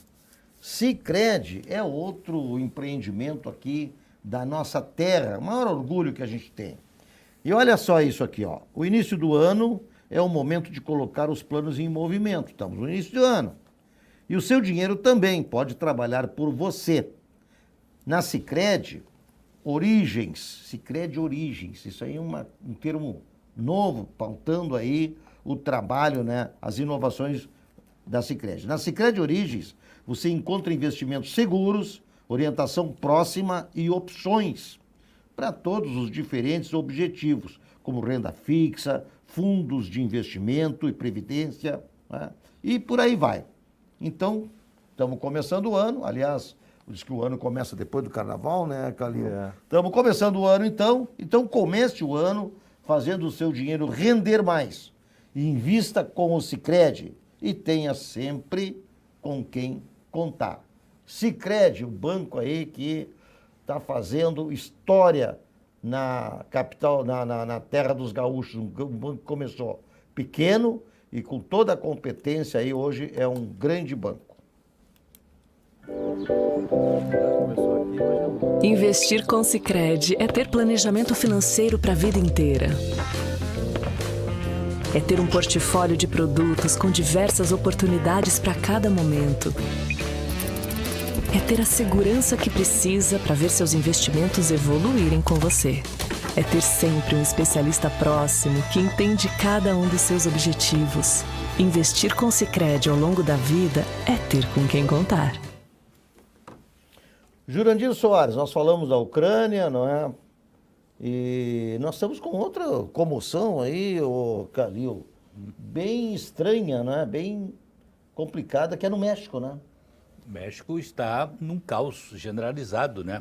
Sicredi é outro empreendimento aqui da nossa terra, o maior orgulho que a gente tem. E olha só isso aqui, ó. O início do ano é o momento de colocar os planos em movimento. Estamos no início do ano. E o seu dinheiro também pode trabalhar por você. Na Sicredi Origens, Sicredi Origens, isso aí é um termo novo, pautando aí o trabalho, né, as inovações da Sicredi. Na Sicredi Origens, você encontra investimentos seguros, orientação próxima e opções para todos os diferentes objetivos, como renda fixa, fundos de investimento e previdência, né, e por aí vai. Então, estamos começando o ano, aliás, diz que o ano começa depois do carnaval, né, Calil? Estamos começando o ano, então comece o ano fazendo o seu dinheiro render mais. Invista com o Sicredi e tenha sempre com quem contar. Sicredi, o banco aí que está fazendo história na capital, na terra dos gaúchos, um banco que começou pequeno e com toda a competência aí hoje é um grande banco. Investir com Sicredi é ter planejamento financeiro para a vida inteira. É ter um portfólio de produtos com diversas oportunidades para cada momento. É ter a segurança que precisa para ver seus investimentos evoluírem com você. É ter sempre um especialista próximo que entende cada um dos seus objetivos. Investir com Sicredi ao longo da vida é ter com quem contar. Jurandir Soares, nós falamos da Ucrânia, não é? E nós estamos com outra comoção aí, ô Calil, bem estranha, né? Bem complicada, que é no México, né? O México está num caos generalizado, né?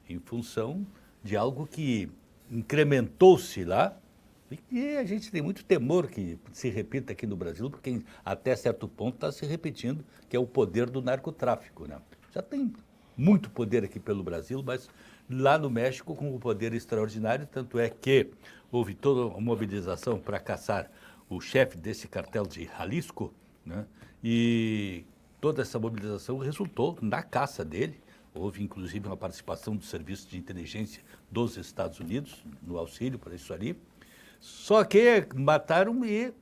Em função de algo que incrementou-se lá e a gente tem muito temor que se repita aqui no Brasil, porque até certo ponto está se repetindo, que é o poder do narcotráfico, né? Já tem muito poder aqui pelo Brasil, mas lá no México com um poder extraordinário, tanto é que houve toda uma mobilização para caçar o chefe desse cartel de Jalisco, né? E toda essa mobilização resultou na caça dele. Houve, inclusive, uma participação do Serviço de Inteligência dos Estados Unidos no auxílio para isso ali. Só que mataram e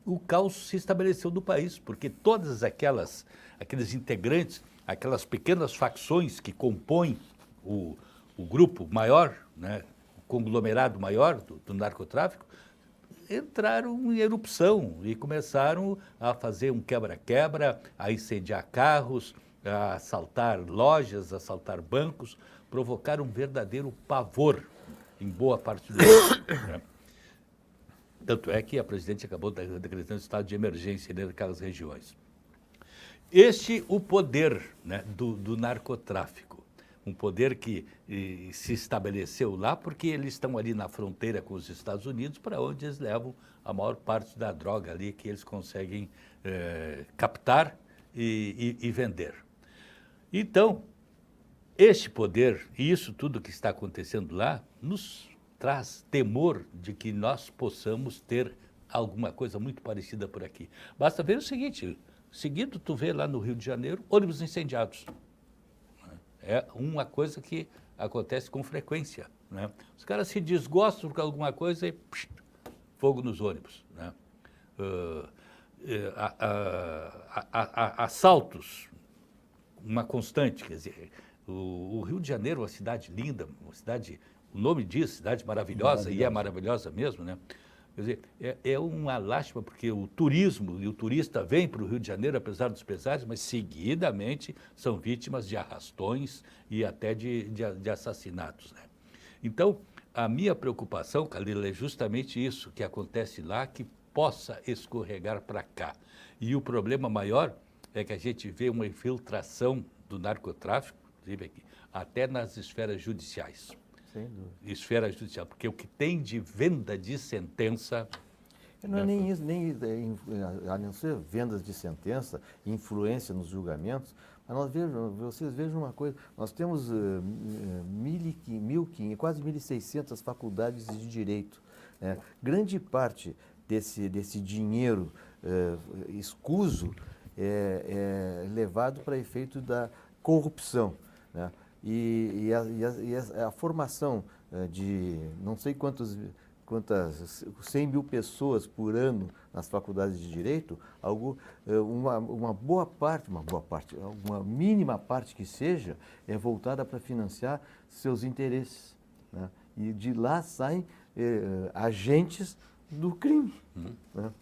o caos se estabeleceu no país, porque todas aqueles integrantes, aquelas pequenas facções que compõem o grupo maior, né, o conglomerado maior do narcotráfico, entraram em erupção e começaram a fazer um quebra-quebra, a incendiar carros, a assaltar lojas, a assaltar bancos, provocaram um verdadeiro pavor em boa parte do mundo, né? Tanto é que a presidente acabou decretando estado de emergência naquelas regiões. O poder, né, do narcotráfico, um poder que se estabeleceu lá porque eles estão ali na fronteira com os Estados Unidos, para onde eles levam a maior parte da droga ali que eles conseguem captar e vender. Então, este poder e isso tudo que está acontecendo lá nos traz temor de que nós possamos ter alguma coisa muito parecida por aqui. Basta ver o seguinte, seguido tu vê lá no Rio de Janeiro, ônibus incendiados. É uma coisa que acontece com frequência, né? Os caras se desgostam por alguma coisa e fogo nos ônibus, né? Assaltos, uma constante, quer dizer, o Rio de Janeiro é uma cidade linda, uma cidade, o nome diz, cidade maravilhosa, e é maravilhosa mesmo, né? Quer dizer, é uma lástima porque o turismo e o turista vem para o Rio de Janeiro, apesar dos pesares, mas seguidamente são vítimas de arrastões e até de assassinatos, né? Então, a minha preocupação, Calil, é justamente isso que acontece lá, que possa escorregar para cá. E o problema maior é que a gente vê uma infiltração do narcotráfico, inclusive aqui, até nas esferas judiciais. Sem dúvida. Esfera judicial, porque o que tem de venda de sentença... Não é nem isso, a não ser vendas de sentença, influência nos julgamentos, mas vocês vejam uma coisa, nós temos quase 1.600 faculdades de direito, né? Grande parte desse dinheiro escuso é levado para efeito da corrupção, né? E a formação de não sei quantas 100 mil pessoas por ano nas faculdades de Direito, uma mínima parte que seja, é voltada para financiar seus interesses, né? E de lá saem agentes do crime, né?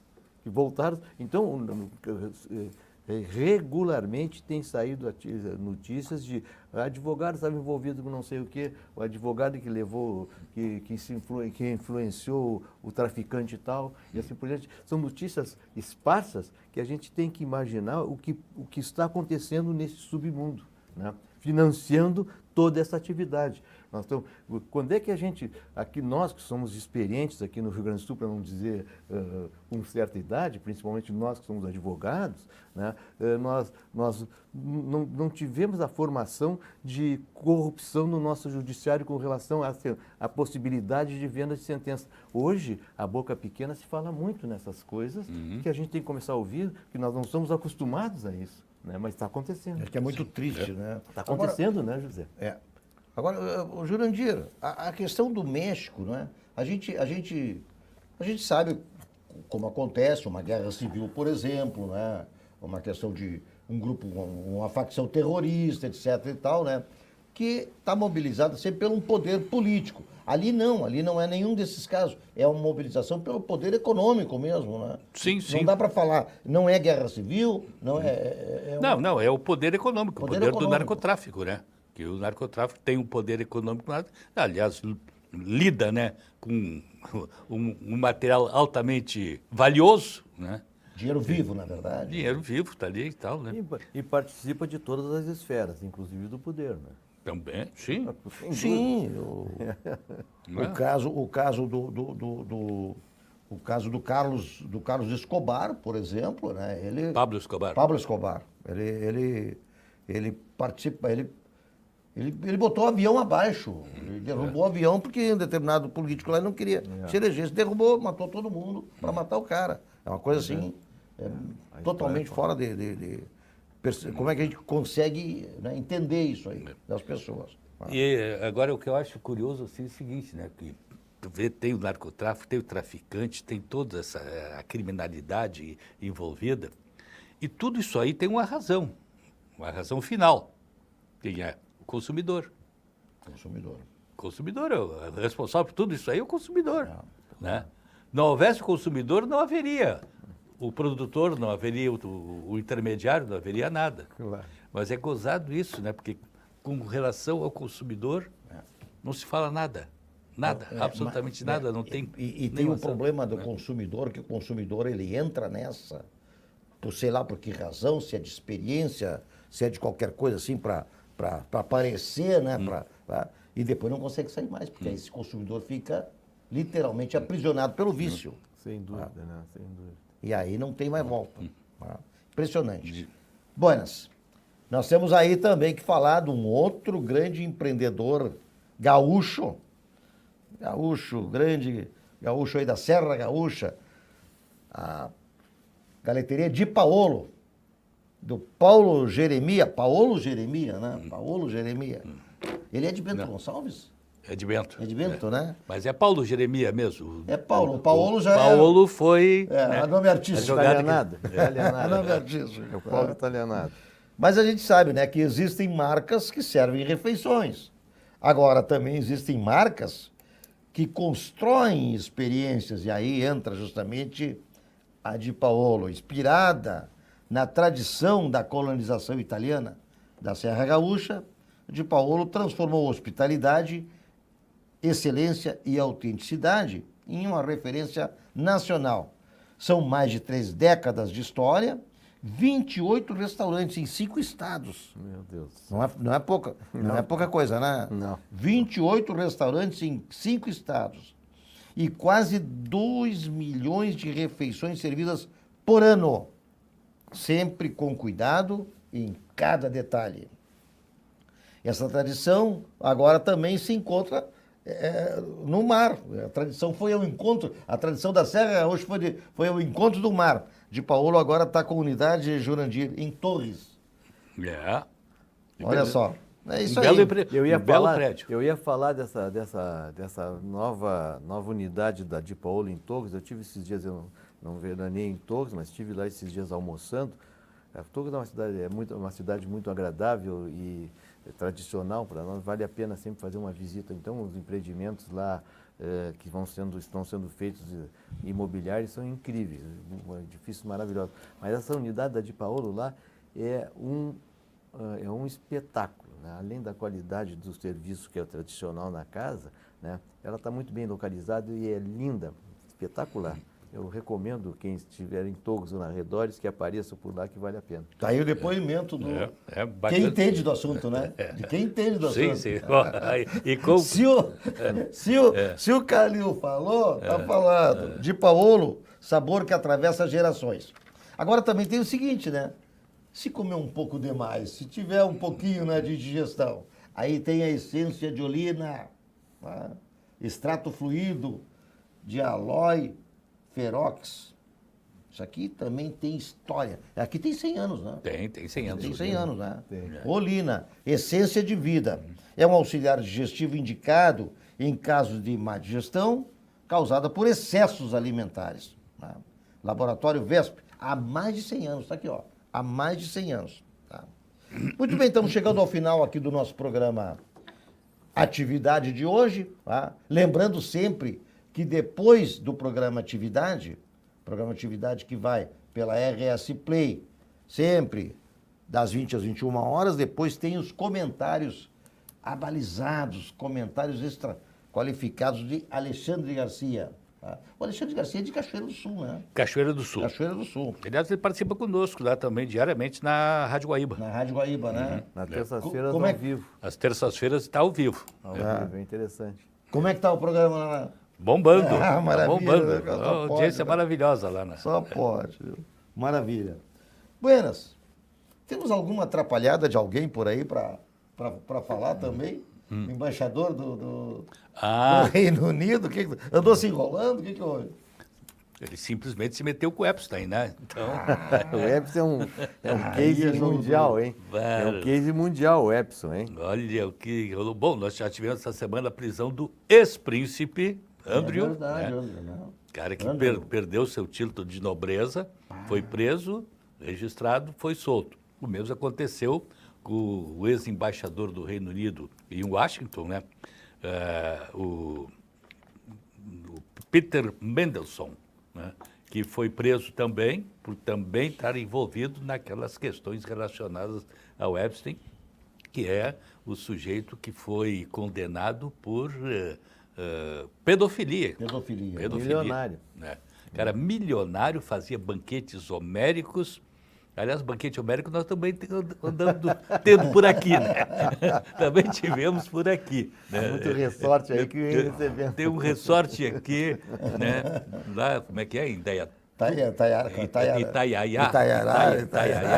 Que voltaram. Então, regularmente tem saído notícias de advogado estava envolvido com não sei o quê, o advogado que levou, que influenciou o traficante e tal, e assim por diante. São notícias esparsas que a gente tem que imaginar o que está acontecendo nesse submundo, né? Financiando toda essa atividade. Quando é que a gente, aqui nós que somos experientes aqui no Rio Grande do Sul, para não dizer com certa idade, principalmente nós que somos advogados, né, nós não tivemos a formação de corrupção no nosso judiciário com relação à possibilidade de venda de sentença. Hoje, a boca pequena se fala muito nessas coisas que a gente tem que começar a ouvir, que nós não somos acostumados a isso, né, mas está acontecendo. É que é muito triste, né? Está acontecendo, agora, né, José? Agora, Jurandir, a questão do México, não é? A gente sabe como acontece uma guerra civil, por exemplo, né? Uma questão de um grupo, uma facção terrorista, etc. e tal, né? Que está mobilizada sempre pelo poder político. Ali não é nenhum desses casos. É uma mobilização pelo poder econômico mesmo, né? Sim, sim. Não dá para falar, não é guerra civil, não é... Não, é o poder econômico, o poder do narcotráfico, né? Que o narcotráfico tem um poder econômico, aliás, lida, né, com um material altamente valioso, né? Dinheiro vivo, na verdade. Dinheiro vivo, está ali e tal, né? E participa de todas as esferas, inclusive do poder, né? Também, sim. Sim. O caso do Carlos Escobar, por exemplo, né? Pablo Escobar. Pablo Escobar. Ele participa, ele botou o avião abaixo, ele derrubou o avião porque um determinado político lá não queria se eleger, se derrubou, matou todo mundo para matar o cara. É uma coisa assim, totalmente fora de como é que a gente consegue, né, entender isso aí das pessoas. E agora o que eu acho curioso assim, é o seguinte, né, que tu vê, tem o narcotráfico, tem o traficante, tem toda a criminalidade envolvida, e tudo isso aí tem uma razão final. Quem é? O consumidor. Consumidor, o responsável por tudo isso aí é o consumidor. Né? Não houvesse o consumidor, não haveria o produtor, não haveria o intermediário, não haveria nada. Claro. Mas é gozado isso, né? Porque com relação ao consumidor, não se fala nada. Nada, absolutamente nada, não tem... E tem um problema do consumidor, que o consumidor ele entra nessa, por sei lá por que razão, se é de experiência, se é de qualquer coisa assim, para aparecer, né? E depois não consegue sair mais, porque aí esse consumidor fica literalmente aprisionado pelo vício. Sem dúvida, né? Sem dúvida. E aí não tem mais volta. Impressionante. Buenas, nós temos aí também que falar de um outro grande empreendedor gaúcho, grande gaúcho aí da Serra Gaúcha, a galeteria Di Paolo, do Paulo Jeremia, né? Paulo Jeremia. Ele é de Bento Gonçalves? É de Bento. É de Bento, né? Mas é Paulo Jeremia mesmo. É Paulo. O Paulo já Paulo foi... É nome artístico. Italianado. Nome artístico. É o Paulo italianado. Mas a gente sabe, né, que existem marcas que servem refeições. Agora, também existem marcas que constroem experiências. E aí entra justamente a Di Paolo, inspirada na tradição da colonização italiana da Serra Gaúcha. Di Paolo transformou hospitalidade, excelência e autenticidade em uma referência nacional. São mais de 3 décadas de história, 28 restaurantes em 5 estados. Meu Deus. Não é pouca coisa, né? Não. 28 restaurantes em 5 estados. E quase 2 milhões de refeições servidas por ano. Sempre com cuidado em cada detalhe. Essa tradição agora também se encontra no mar. A tradição foi ao encontro, a tradição da Serra hoje foi ao encontro do mar. Di Paolo agora está com unidade Jurandir em Torres. Olha só. É isso aí. Eu ia falar dessa nova unidade da Di Paolo em Torres. Eu tive esses dias, eu não veranei em Torres, mas estive lá esses dias almoçando. Torres é uma cidade muito agradável e tradicional para nós, vale a pena sempre fazer uma visita. Então, os empreendimentos lá que estão sendo feitos imobiliários são incríveis, edifícios maravilhosos. Mas essa unidade da Di Paolo lá é um espetáculo, né? Além da qualidade do serviço que é o tradicional na casa, né? Ela está muito bem localizada e é linda, espetacular. Eu recomendo quem estiver em Tours ou arredores que apareça por lá, que vale a pena. Tá aí o depoimento do... bacana. Quem entende do assunto, né? De quem entende do assunto. Sim. E como... Se o Calil falou, tá falado. Di Paolo, sabor que atravessa gerações. Agora também tem o seguinte, né? Se comer um pouco demais, se tiver um pouquinho, né, de digestão, aí tem a essência de olina, tá? Extrato fluido de aloe ferox. Isso aqui também tem história. Aqui tem 100 anos, né? Tem 100 anos. Tem 100 anos, né? Tem. Olina, essência de vida. É um auxiliar digestivo indicado em casos de má digestão causada por excessos alimentares. Tá? Laboratório VESP, há mais de 100 anos. Está aqui, ó. Há mais de 100 anos. Tá? Muito bem, estamos chegando ao final aqui do nosso programa Atividade de hoje. Tá? Lembrando sempre que depois do programa Atividade que vai pela RS Play, sempre das 20 às 21 horas, depois tem os comentários abalizados, comentários extra qualificados de Alexandre Garcia. Tá? O Alexandre Garcia é de Cachoeira do Sul, né? Cachoeira do Sul. Cachoeira do Sul. Aliás, ele participa conosco lá também, diariamente, na Rádio Guaíba. Na Rádio Guaíba, né? Na terça-feira Como é ao vivo. Às terças-feiras está ao vivo. Ao vivo, é interessante. Como é que tá o programa lá? Bombando. Ah, maravilha, Bombando. só A pode, audiência né? maravilhosa lá. Né? Só pode. Viu? Maravilha. Buenas, temos alguma atrapalhada de alguém por aí para falar também? Embaixador do Reino Unido? Andou se enrolando? O que houve? Ele simplesmente se meteu com o Epstein, né? Então, O Epson é um case mundial, hein? É um case mundial, o Epson, hein? olha o que rolou. Bom, nós já tivemos essa semana a prisão do ex-príncipe Andrew, É verdade, né? Andrew, não. Cara que Andrew. perdeu seu título de nobreza, foi preso, registrado, foi solto. O mesmo aconteceu com o ex-embaixador do Reino Unido em Washington, né? O Peter Mandelson, né? Que foi preso também, por também estar envolvido naquelas questões relacionadas ao Epstein, que é o sujeito que foi condenado por pedofilia. Pedofilia. Milionário. Né? Cara, milionário, fazia banquetes homéricos. Aliás, banquete homérico nós também tendo por aqui, né? Também tivemos por aqui. Né? Muito ressorte aí que vem recebendo. Tem um ressorte aqui, né? Lá, como é que é? Em Itaiaiá,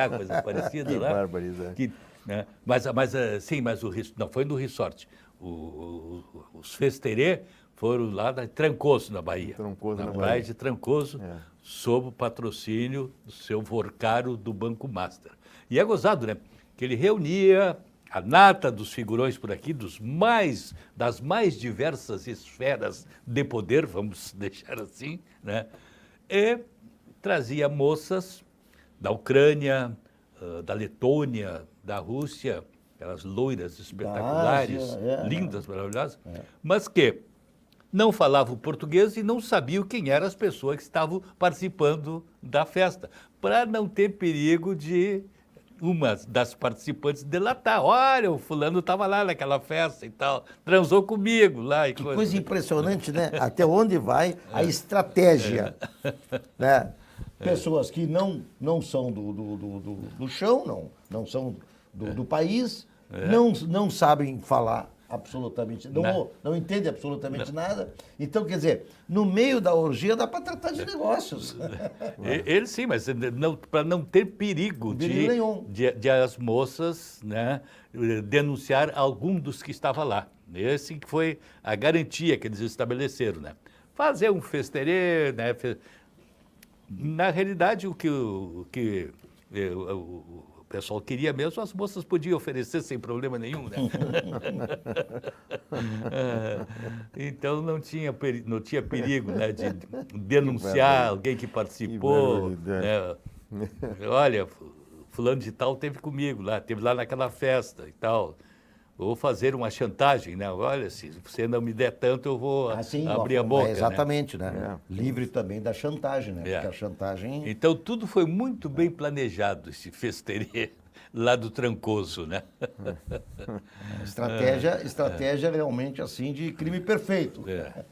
coisa parecida Que lá. barbaridade. Que, né? Mas o não foi no resort. Os festerê foram lá na Trancoso, na Bahia. Trancoso, na na praia Bahia. de Trancoso, sob o patrocínio do seu Vorcaro do Banco Master. E é gozado, né? Que ele reunia a nata dos figurões por aqui, das mais diversas esferas de poder, vamos deixar assim, né? E trazia moças da Ucrânia, da Letônia, da Rússia, aquelas loiras espetaculares, lindas, maravilhosas, mas que não falavam português e não sabiam quem eram as pessoas que estavam participando da festa, para não ter perigo de uma das participantes delatar. Olha, o fulano estava lá naquela festa e tal, transou comigo lá. E Que coisa impressionante, né? Até onde vai a estratégia, né? Pessoas que não são do chão, não são do país, não sabem falar absolutamente, não entendem absolutamente nada. Então, quer dizer, no meio da orgia dá para tratar de negócios. Ele sim, mas para não ter perigo de as moças, né, denunciar algum dos que estava lá. Esse que foi a garantia que eles estabeleceram, né? Fazer um festerê, né? Na realidade, o que o pessoal queria mesmo, as moças podiam oferecer sem problema nenhum, né? Então não tinha perigo, né, de denunciar alguém que participou. Né? Olha, fulano de tal esteve comigo lá, esteve lá naquela festa e tal. ou fazer uma chantagem, né? Olha, se você não me der tanto, eu vou Assim, abrir a boca. exatamente, né? Livre também da chantagem, né? É. Porque a chantagem... Então, tudo foi muito bem planejado, esse festerê lá do Trancoso, né? Estratégia realmente assim de crime perfeito. É.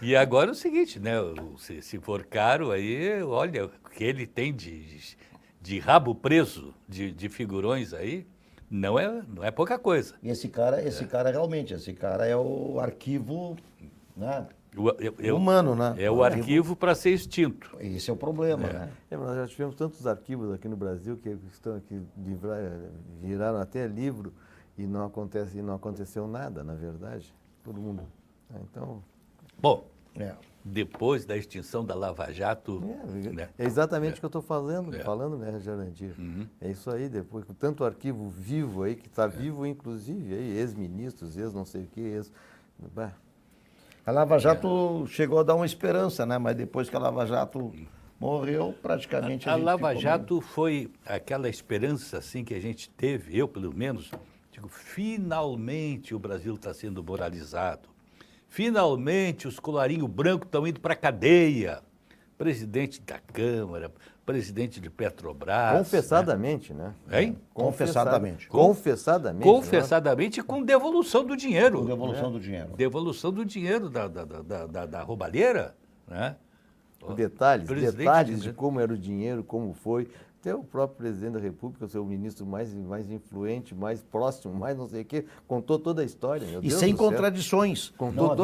E agora é o seguinte, né? Se for caro, aí, olha, o que ele tem de rabo preso, de figurões aí, não é pouca coisa. E esse cara realmente, é o arquivo, né? Humano, né? É o arquivo para ser extinto. Esse é o problema, né? Nós já tivemos tantos arquivos aqui no Brasil que viraram até livro e não aconteceu nada, na verdade. Todo mundo. Então. Bom, depois da extinção da Lava Jato. Né? É exatamente o que eu estou falando, né, Jarandir? É isso aí, depois, com tanto arquivo vivo aí, que está vivo, inclusive, aí, ex-ministros, ex-não sei o que, Bah. A Lava Jato chegou a dar uma esperança, né? Mas depois que a Lava Jato morreu, praticamente a Lava Jato foi aquela esperança assim que a gente teve, eu pelo menos, digo, finalmente o Brasil está sendo moralizado. Finalmente os colarinhos brancos estão indo para a cadeia. Presidente da Câmara, presidente de Petrobras. Confessadamente, né? Hein? Confessadamente. Confessadamente. Confessadamente, com devolução do dinheiro. Com devolução do dinheiro. Devolução do dinheiro da roubalheira, né? Detalhes de como era o dinheiro, como foi. Até o próprio presidente da República, o seu ministro mais influente, mais próximo, mais não sei o quê, contou toda a história. Meu E Deus sem do céu. contradições. Contou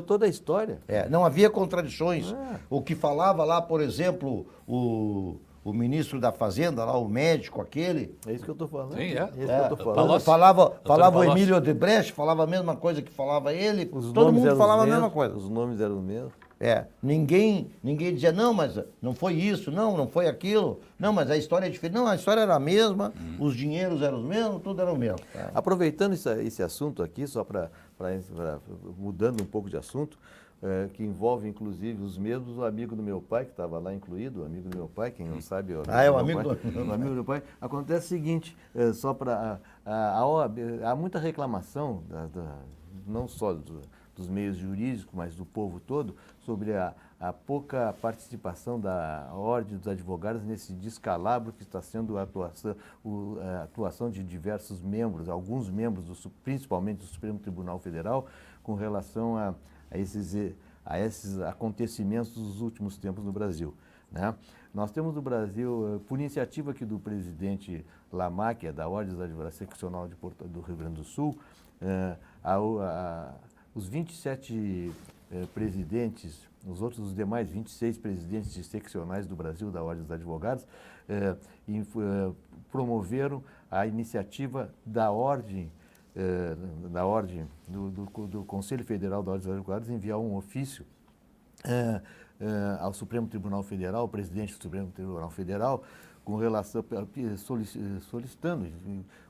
toda a história. Não havia contradições. O que falava lá, por exemplo, o ministro da Fazenda, lá, o médico aquele. É isso que eu estou falando. Sim, É isso que eu estou falando. Falava o Emílio Odebrecht, falava a mesma coisa que falava ele. Todo mundo falava a mesma coisa. Os nomes eram os mesmos. Ninguém dizia, não, mas não foi isso, não foi aquilo, não, mas a história é diferente. Não, a história era a mesma, os dinheiros eram os mesmos, tudo era o mesmo. Aproveitando esse assunto aqui, só para mudando um pouco de assunto, que envolve inclusive os medos do amigo do meu pai, que estava lá incluído, o amigo do meu pai, quem não sabe... É o amigo do meu pai. Acontece o seguinte, só para... A OAB, há muita reclamação, não só dos meios jurídicos, mas do povo todo, sobre a pouca participação da Ordem dos Advogados nesse descalabro que está sendo a atuação de diversos membros, alguns membros, principalmente do Supremo Tribunal Federal, com relação a esses acontecimentos dos últimos tempos no Brasil, né? Nós temos no Brasil, por iniciativa aqui do presidente Lamar, que é da Ordem dos Advogados Seccional do Rio Grande do Sul, os 27 presidentes, os demais 26 presidentes seccionais do Brasil, da Ordem dos Advogados, promoveram a iniciativa da Ordem, do Conselho Federal da Ordem dos Advogados, enviar um ofício ao Supremo Tribunal Federal, ao presidente do Supremo Tribunal Federal, com relação, solicitando,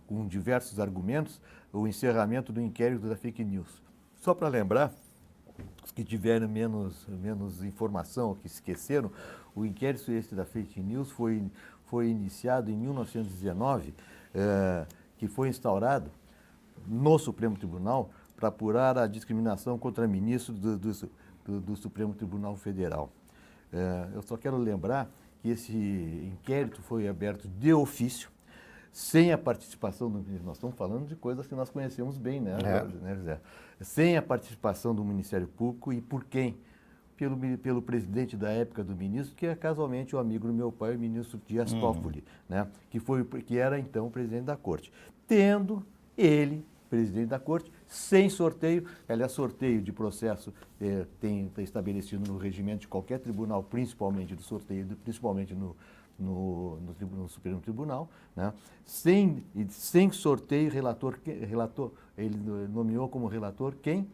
com diversos argumentos, o encerramento do inquérito da fake news. Só para lembrar, os que tiveram menos informação, que esqueceram, o inquérito esse da fake news foi iniciado em 1919, que foi instaurado no Supremo Tribunal para apurar a discriminação contra ministros do Supremo Tribunal Federal. Eu só quero lembrar que esse inquérito foi aberto de ofício, sem a participação nós estamos falando de coisas que nós conhecemos bem, né, José? Sem a participação do Ministério Público e por quem? Pelo presidente da época do ministro, que é casualmente o amigo do meu pai, o ministro Dias Toffoli, né? Que era então o presidente da Corte. Tendo ele, presidente da Corte, sem sorteio, aliás, sorteio de processo tem estabelecido no regimento de qualquer tribunal, principalmente do sorteio, principalmente no Supremo Tribunal, né? Sem sorteio, ele nomeou como relator quem?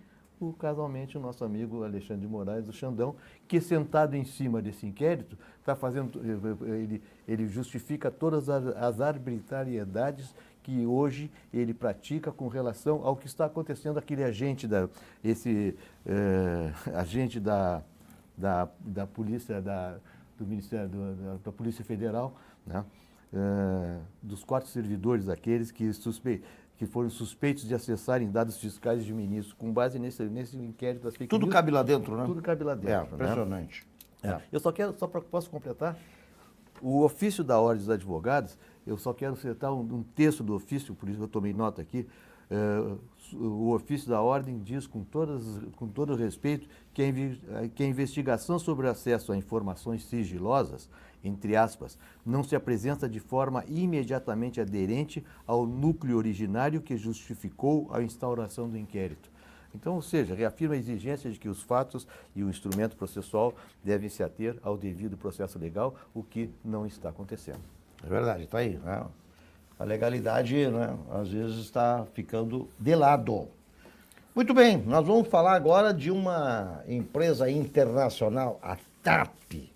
Casualmente o nosso amigo Alexandre de Moraes, do Xandão, que sentado em cima desse inquérito, está fazendo, ele justifica todas as arbitrariedades que hoje ele pratica com relação ao que está acontecendo, aquele agente da Polícia, do Ministério da Polícia Federal, né? dos 4 servidores aqueles que foram suspeitos de acessarem dados fiscais de ministros, com base nesse inquérito das fake Tudo news. cabe lá dentro, né? Tudo cabe lá dentro. Né? Impressionante. Eu posso completar? O ofício da Ordem dos Advogados, eu só quero citar um texto do ofício, por isso eu tomei nota aqui. O ofício da Ordem diz com todo respeito que a investigação sobre o acesso a informações sigilosas, entre aspas, não se apresenta de forma imediatamente aderente ao núcleo originário que justificou a instauração do inquérito. Então, ou seja, reafirma a exigência de que os fatos e o instrumento processual devem se ater ao devido processo legal, o que não está acontecendo. É verdade, está aí. Né? A legalidade, né, às vezes, está ficando de lado. Muito bem, nós vamos falar agora de uma empresa internacional, a TAP.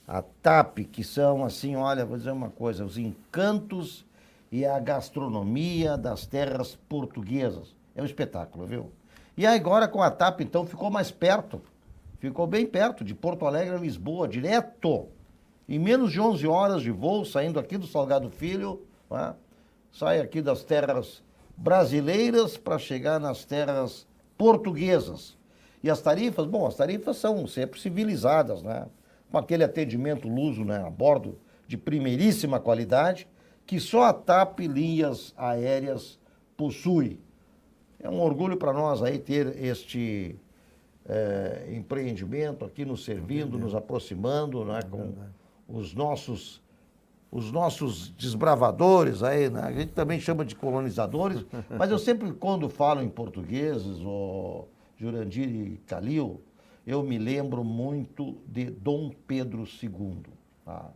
A TAP, que são, assim, olha, vou dizer uma coisa, os encantos e a gastronomia das terras portuguesas. É um espetáculo, viu? E agora com a TAP, então, ficou mais perto. Ficou bem perto de Porto Alegre a Lisboa, direto. Em menos de 11 horas de voo, saindo aqui do Salgado Filho, né? Sai aqui das terras brasileiras para chegar nas terras portuguesas. E as tarifas, bom, as tarifas são sempre civilizadas, né? Com aquele atendimento luso, né, a bordo de primeiríssima qualidade, que só a TAP Linhas Aéreas possui. É um orgulho para nós aí ter este empreendimento aqui nos servindo, nos aproximando, né, com os nossos desbravadores aí, né? A gente também chama de colonizadores, mas eu sempre, quando falo em portugueses, o Jurandir e Calil, eu me lembro muito de Dom Pedro II, tá?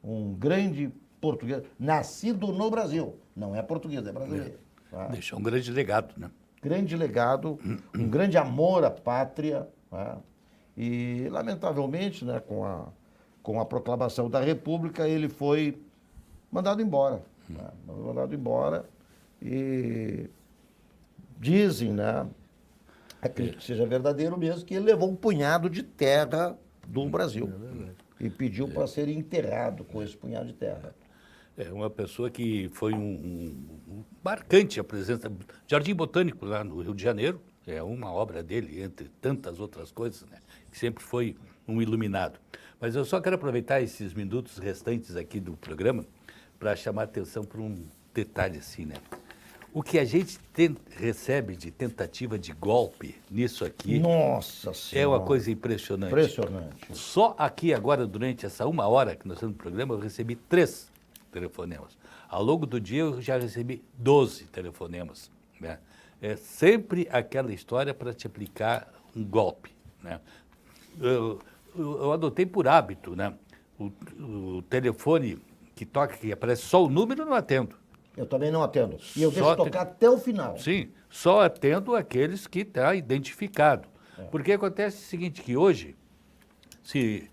Um grande português, nascido no Brasil, não é português, é brasileiro. Tá? Deixou um grande legado, né? Grande legado, um grande amor à pátria, tá? E, lamentavelmente, né, com a proclamação da República, ele foi mandado embora. Né? Mandado embora e dizem, né, acredito que seja verdadeiro mesmo, que ele levou um punhado de terra do Brasil e pediu para ser enterrado com esse punhado de terra. É uma pessoa que foi um marcante a presença. Jardim Botânico, lá no Rio de Janeiro, é uma obra dele, entre tantas outras coisas, né? Que sempre foi um iluminado. Mas eu só quero aproveitar esses minutos restantes aqui do programa para chamar a atenção para um detalhe assim, né? O que a gente recebe de tentativa de golpe nisso aqui... Nossa Senhora! É uma coisa impressionante. Impressionante. Só aqui agora, durante essa 1 hora que nós estamos no programa, eu recebi 3 telefonemas. Ao longo do dia eu já recebi 12 telefonemas, né? É sempre aquela história para te aplicar um golpe, né? Eu adotei por hábito, né? O telefone que toca, que aparece só o número, eu não atendo. Eu também não atendo. E eu deixo tocar até o final. Sim, só atendo aqueles que está identificado. Porque acontece o seguinte, que hoje, se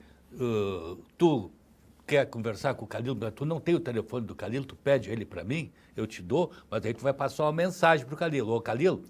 tu quer conversar com o Calil, tu não tem o telefone do Calil, tu pede ele para mim, eu te dou, mas aí tu vai passar uma mensagem para o Calil. Ô, Calil,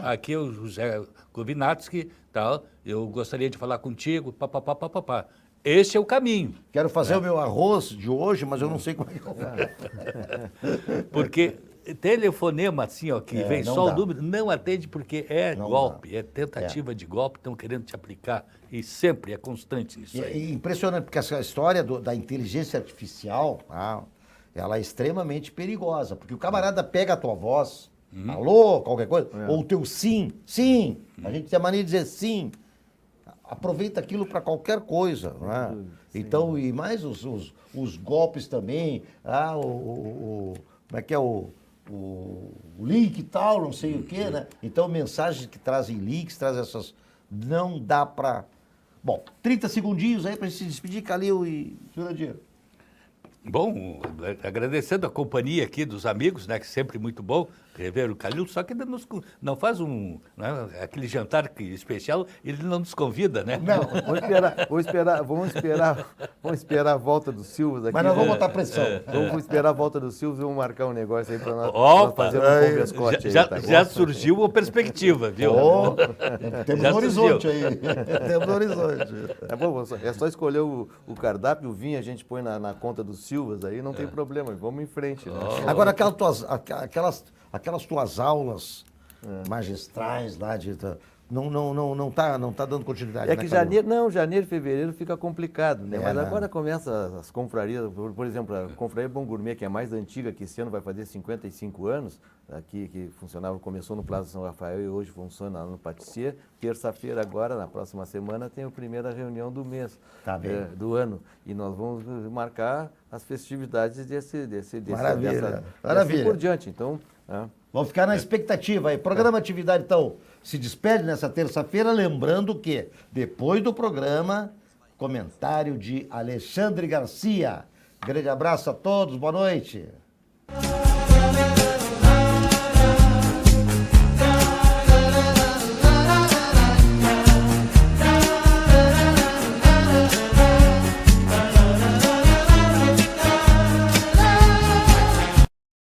aqui é o José Kovinatsky, tal, eu gostaria de falar contigo, papapá. Esse é o caminho. Quero fazer o meu arroz de hoje, mas eu não sei como é que eu faço. Porque telefonema assim, ó, que vem só dá. o número, não atende porque é Não golpe, dá. é tentativa de golpe, estão querendo te aplicar. E sempre é constante nisso aí. É impressionante, porque essa história da inteligência artificial, ela é extremamente perigosa. Porque o camarada pega a tua voz, alô, qualquer coisa, ou o teu sim. A gente tem a mania de dizer sim. Aproveita aquilo para qualquer coisa, né? Então, e mais os golpes também, como é que é o link e tal, não sei o quê, né? Então, mensagens que trazem links, trazem essas... Não dá para... Bom, 30 segundinhos aí para gente se despedir, Calil e Jurandir. Bom, agradecendo a companhia aqui dos amigos, né, que sempre muito bom rever o Calil, só que ainda não faz aquele jantar especial, ele não nos convida, né? Não, vamos esperar a volta do Silvio aqui. Mas nós vamos botar pressão. Vamos esperar a volta do Silvio e vamos marcar um negócio aí para nós fazer um converscote aí. Já surgiu uma perspectiva, viu? Temos um horizonte aí. Temos um horizonte. É bom, é só escolher o cardápio, o vinho a gente põe na conta do Silvio. Silvas, aí não tem problema, vamos em frente. Né? Agora, aquelas tuas aulas magistrais lá de... Não tá dando continuidade. É que janeiro e fevereiro fica complicado, né? Mas agora começa as confrarias, por exemplo, a Confraria Bom Gourmet, que é a mais antiga, que esse ano vai fazer 55 anos, aqui que funcionava, começou no Plaza São Rafael e hoje funciona lá no Patissier. Terça-feira agora, na próxima semana, tem a primeira reunião do mês, do ano. E nós vamos marcar as festividades Maravilha. Maravilha. Por diante. Então, vamos ficar na expectativa aí. Programa Atividade, então, se despede nessa terça-feira, lembrando que, depois do programa, comentário de Alexandre Garcia. Grande abraço a todos, boa noite.